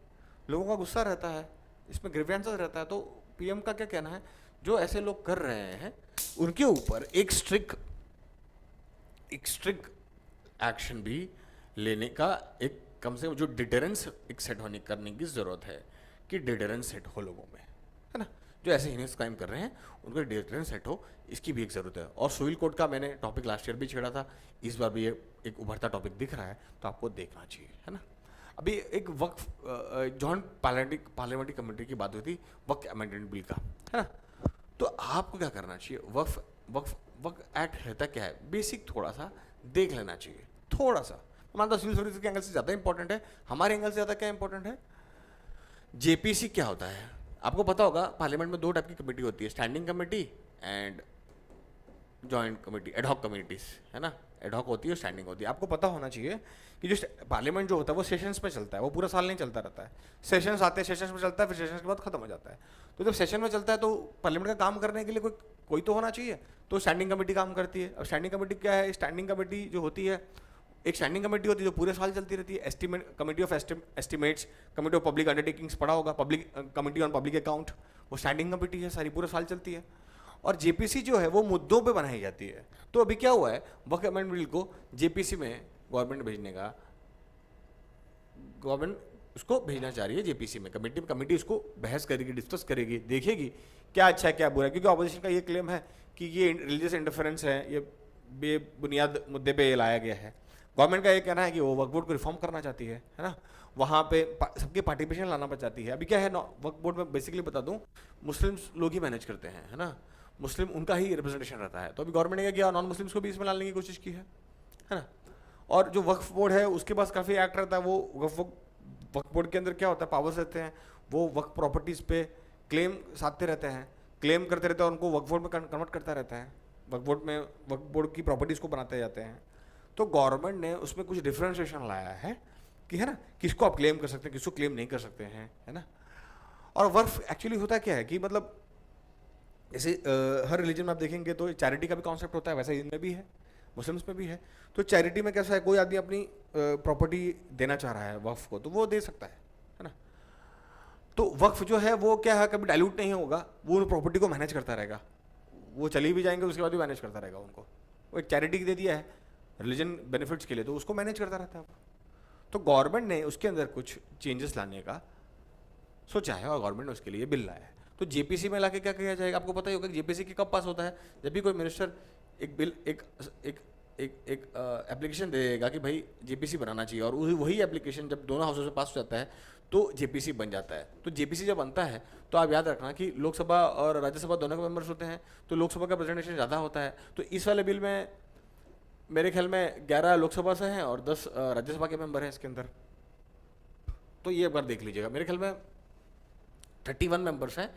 लोगों का गुस्सा रहता है, इसमें ग्रीवेंसेस रहता है। तो पीएम का क्या कहना है, जो ऐसे लोग कर रहे हैं उनके ऊपर एक स्ट्रिक्ट एक्शन भी लेने का, एक कम से कम जो डिटरेंस एक सेट होने करने की ज़रूरत है। कि डिटरेंस सेट हो लोगों में, है ना, जो ऐसे हीनियस क्राइम कर रहे हैं उनको डिटरेंस सेट हो, इसकी भी एक ज़रूरत है। और सिविल कोड का मैंने टॉपिक लास्ट ईयर भी छेड़ा था, इस बार भी ये एक उभरता टॉपिक दिख रहा है, तो आपको देखना चाहिए, है ना। अभी एक वक्फ जॉइंट पार्लियामेंट्री कमेटी की बात हुई थी वक्फ अमेंडमेंट बिल का, है ना। तो आपको क्या करना चाहिए, वक्फ एक्ट रहता क्या है, बेसिक थोड़ा सा देख लेना चाहिए, थोड़ा सा। मानता सिविल सर्विस के एंगल से ज़्यादा इंपॉर्टेंट है, हमारे एंगल से ज़्यादा क्या इंपॉर्टेंट है, जेपीसी क्या होता है। आपको पता होगा पार्लियामेंट में दो टाइप की कमेटी होती है, standing committee and joint committee, ad hoc committees, है ना। एडहॉक होती है, स्टैंडिंग होती है। आपको पता होना चाहिए कि जो पार्लियामेंट जो होता है वो सेशंस में चलता है, वो पूरा साल नहीं चलता रहता है। सेशंस आते हैं, सेशंस में चलता है, फिर सेशंस के बाद खत्म हो जाता है। तो जब सेशन में चलता है तो पार्लियामेंट का काम करने के लिए कोई तो होना चाहिए, तो स्टैंडिंग कमेटी काम करती है। अब स्टैंडिंग कमेटी क्या है, स्टैंडिंग कमेटी जो होती है, एक स्टैंडिंग कमेटी होती है जो पूरे साल चलती रहती है। Committee of estimates, committee of public undertakings पढ़ा होगा, public committee on public account, वो स्टैंडिंग कमेटी है, सारी पूरे साल चलती है। और जेपीसी जो है वो मुद्दों पे बनाई जाती है। तो अभी क्या हुआ है, वक्फ अमेंडमेंट बिल को जेपीसी में गवर्नमेंट भेजने का, गवर्नमेंट उसको भेजना चाह रही है जेपीसी में, कमेटी उसको बहस करेगी, डिस्कस करेगी, देखेगी क्या अच्छा है क्या बुरा है। क्योंकि ऑपोजिशन का ये क्लेम है कि ये रिलीजियस इंटरफेरेंस है, ये बेबुनियाद मुद्दे पे लाया गया है। गवर्नमेंट का ये कहना है कि वो वक्फ बोर्ड को रिफॉर्म करना चाहती है ना, वहाँ पे सबके पार्टिसिपेशन लाना चाहती है। अभी क्या है, वक्फ बोर्ड में बेसिकली बता दूँ, मुस्लिम्स लोग ही मैनेज करते हैं, है ना, मुस्लिम उनका ही रिप्रेजेंटेशन रहता है। तो अभी गवर्नमेंट ने क्या किया, नॉन मुस्लिम्स को भी इसमें लाने की कोशिश की है ना। और जो वक्फ बोर्ड है उसके पास काफ़ी एक्ट रहता है, वो वक्फ बोर्ड के अंदर क्या होता है, पावर्स रहते हैं, वो वक्फ प्रॉपर्टीज़ पे क्लेम साधते रहते हैं, क्लेम करते रहते हैं, उनको वक्फ बोर्ड में कन्वर्ट करता रहता है, वक्फ बोर्ड की प्रॉपर्टीज़ को बनाते जाते हैं। तो गवर्नमेंट ने उसमें कुछ डिफ्रेंशिएशन लाया है कि, है ना, किसको आप क्लेम कर सकते हैं, किसको क्लेम नहीं कर सकते हैं, है ना। और वक्फ एक्चुअली होता क्या है कि मतलब जैसे हर रिलीजन में आप देखेंगे तो चैरिटी का भी कॉन्सेप्ट होता है, वैसा इनमें भी है, मुस्लिम्स में भी है। तो चैरिटी में कैसा है, कोई आदमी अपनी प्रॉपर्टी देना चाह रहा है वक्फ को, तो वो दे सकता है ना। तो वक्फ जो है वो क्या है, कभी डाइल्यूट नहीं होगा, वो उन प्रॉपर्टी को मैनेज करता रहेगा, वो चली भी जाएंगे उसके बाद भी मैनेज करता रहेगा उनको। वो एक चैरिटी दे दिया है रिलीजन बेनिफिट्स के लिए, तो उसको मैनेज करता रहता है। तो गवर्नमेंट ने उसके अंदर कुछ चेंजेस लाने का सोचा है और गवर्नमेंट ने उसके लिए बिल लाया है। तो जेपीसी में लाके क्या किया जाएगा, आपको पता ही होगा कि जेपीसी की कब पास होता है, जब भी कोई मिनिस्टर एक बिल एक एप्लीकेशन देगा कि भाई जेपीसी बनाना चाहिए, और वही एप्लीकेशन जब दोनों हाउसेस में पास हो जाता है तो जेपीसी बन जाता है। तो जेपीसी जब बनता है तो आप याद रखना कि लोकसभा और राज्यसभा दोनों के मेंबर्स होते हैं, तो लोकसभा का प्रेजेंटेशन ज़्यादा होता है। तो इस वाले बिल में मेरे ख्याल में 11 लोकसभा से हैं और 10 राज्यसभा के मेंबर हैं इसके अंदर। तो ये एक बार देख लीजिएगा, मेरे ख्याल में 31 मेंबर्स हैं,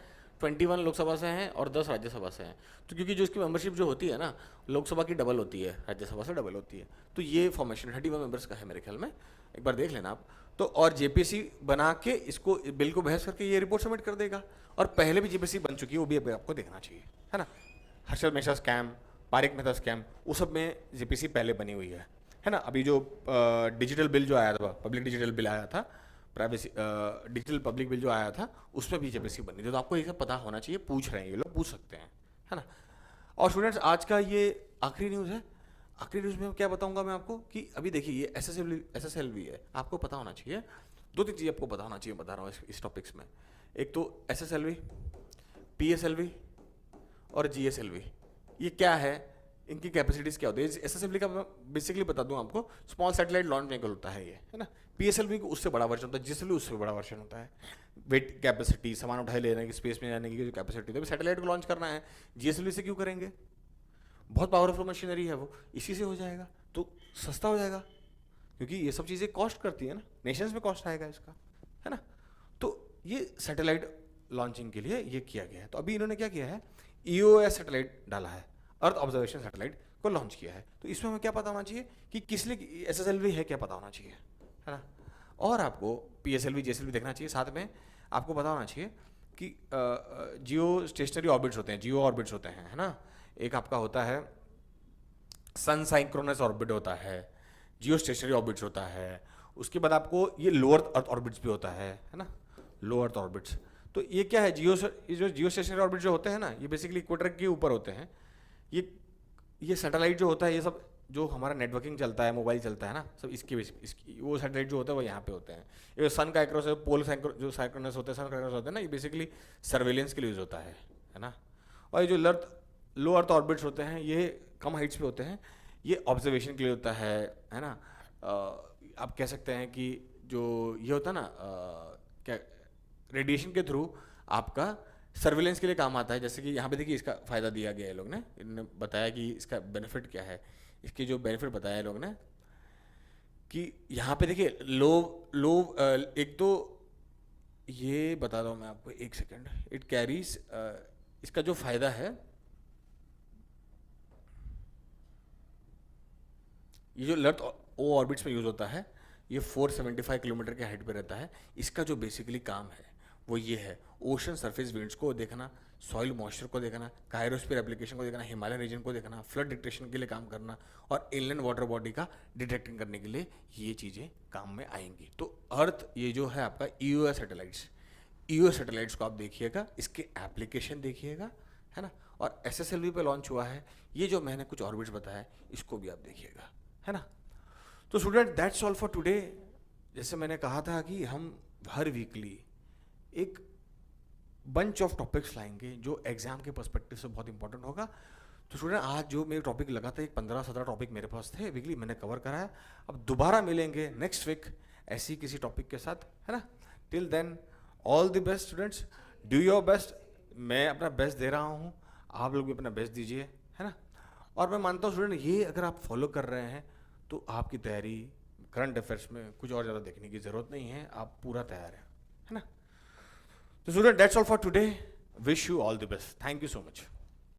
21 लोकसभा से हैं और 10 राज्यसभा से हैं। तो क्योंकि जो इसकी मेंबरशिप जो होती है ना, लोकसभा की डबल होती है, राज्यसभा से डबल होती है, तो ये फॉर्मेशन 31 मेंबर्स का है मेरे ख्याल में, एक बार देख लेना आप। तो और जेपीसी बना के इसको बिल को बहस करके ये रिपोर्ट सबमिट कर देगा। और पहले भी जेपीसी बन चुकी है, वो भी आपको देखना चाहिए, है ना। हर्षद मेहता स्कैम, पारिक मेहता स्कैम, वो सब में जेपीसी पहले बनी हुई है ना। अभी जो डिजिटल बिल जो आया था, पब्लिक डिजिटल बिल आया था, प्राइवेसी डिजिटल पब्लिक बिल जो आया था, उसमें भी जेपीसी बनी थी। तो आपको ये सब पता होना चाहिए, पूछ रहे हैं ये लोग, पूछ सकते हैं, है ना। और स्टूडेंट्स आज का ये आखिरी न्यूज़ है। आखिरी न्यूज़ में क्या बताऊंगा मैं आपको कि अभी देखिए ये एसएसएलवी है, आपको पता होना चाहिए। 2-3 चीज़ें आपको पता होना चाहिए, बता रहा हूँ इस टॉपिक्स में। एक तो एसएसएलवी, पीएसएलवी और जीएसएलवी, ये क्या है, इनकी कैपेसिटीज़ क्या होती है। एसएसएलवी का बेसिकली बता दूं आपको, स्मॉल सैटेलाइट लॉन्च व्हीकल होता है ये, है ना। पीएसएलवी को उससे बड़ा वर्जन होता है, जीएसएलवी उससे बड़ा वर्जन होता है। वेट कैपेसिटी, सामान उठाए लेने की, स्पेस में जाने की जो कैपेसिटी है, सैटेलाइट को लॉन्च करना है, जीएसएलवी से क्यों करेंगे, बहुत पावरफुल मशीनरी है वो, इसी से हो जाएगा, तो सस्ता हो जाएगा, क्योंकि ये सब चीज़ें कॉस्ट करती है ना, नेशंस में कॉस्ट आएगा इसका, है ना। तो ये सैटेलाइट लॉन्चिंग के लिए ये किया गया है। तो अभी इन्होंने क्या किया है, ईओएस सैटेलाइट डाला है, अर्थ ऑब्जर्वेशन सैटेलाइट को लॉन्च किया है। तो इसमें हमें क्या पता होना चाहिए कि किस लिए एसएसएलवी है, क्या पता होना चाहिए, है ना। और आपको पीएसएलवी जीएसएलवी देखना चाहिए, साथ में आपको पता होना चाहिए कि जियो स्टेशनरी ऑर्बिट्स होते हैं, जियो ऑर्बिट्स होते हैं, है ना। एक आपका होता है सन साइक्रोनस ऑर्बिट होता है, जियो स्टेशनरी ऑर्बिट्स होता है, उसके बाद आपको ये लोअर अर्थ ऑर्बिट्स भी होता है ना, लो अर्थ ऑर्बिट्स। तो ये क्या है, जो जियो स्टेशनरी ऑर्बिट जो होते हैं ना, ये बेसिकली इक्वेटर के ऊपर होते हैं। ये सैटेलाइट जो होता है, ये सब जो हमारा नेटवर्किंग चलता है, मोबाइल चलता है ना, सब इसकी इसकी वो सैटेलाइट जो होता है वो यहाँ पे होते हैं। ये सन का एक्रोस पोल जो साइक्रोनस होते हैं, सन का होते हैं ना, ये बेसिकली सर्वेलेंस के लिए यूज़ होता है ना। और ये जो लो अर्थ ऑर्बिट्स होते हैं ये कम हाइट्स पे होते हैं, ये ऑब्जर्वेशन के लिए होता है ना। आप कह सकते हैं कि जो ये होता है ना क्या रेडिएशन के थ्रू आपका सर्विलेंस के लिए काम आता है। जैसे कि यहाँ पे देखिए इसका फ़ायदा दिया गया है, लोग ने इन्होंने बताया कि इसका बेनिफिट क्या है। इसके जो बेनिफिट बताया है लोग ने कि यहाँ पे देखिए लो लो एक तो ये बता रहा हूँ मैं आपको, एक सेकेंड, इट कैरीज, इसका जो फ़ायदा है, ये जो अर्थ ओ ऑर्बिट्स में यूज़ होता है, ये 475 किलोमीटर के हाइट पे रहता है। इसका जो बेसिकली काम है वो ये है, ओशन सरफेस विंड्स को देखना, सॉइल मॉइस्चर को देखना, कायरोस्फीयर एप्लीकेशन को देखना, हिमालय रीजन को देखना, फ्लड डिटेक्शन के लिए काम करना, और इनलैंड वाटर बॉडी का डिटेक्टिंग करने के लिए ये चीज़ें काम में आएंगी। तो अर्थ ये जो है आपका ईओएस सैटेलाइट्स को आप देखिएगा, इसके एप्लीकेशन देखिएगा, है ना। और SSLV पे लॉन्च हुआ है, ये जो मैंने कुछ ऑर्बिट्स बताया इसको भी आप देखिएगा, है ना। तो student that's all for today. जैसे मैंने कहा था कि हम हर वीकली एक बंच ऑफ टॉपिक्स लाएंगे जो एग्जाम के पर्सपेक्टिव से बहुत इंपॉर्टेंट होगा। तो स्टूडेंट आज जो मेरे टॉपिक लगा था, एक 15-17 टॉपिक मेरे पास थे वीकली, मैंने कवर कराया। अब दोबारा मिलेंगे नेक्स्ट वीक ऐसी किसी टॉपिक के साथ, है ना। Till then all the best students, do your best. मैं अपना बेस्ट दे रहा हूँ, आप लोग भी अपना बेस्ट दीजिए, है ना। और मैं मानता हूँ स्टूडेंट ये अगर आप फॉलो कर रहे हैं तो आपकी तैयारी करंट अफेयर्स में कुछ और ज़्यादा देखने की ज़रूरत नहीं है, आप पूरा तैयार हैं, है ना। So student, that's all for today. Wish you all the best. Thank you so much.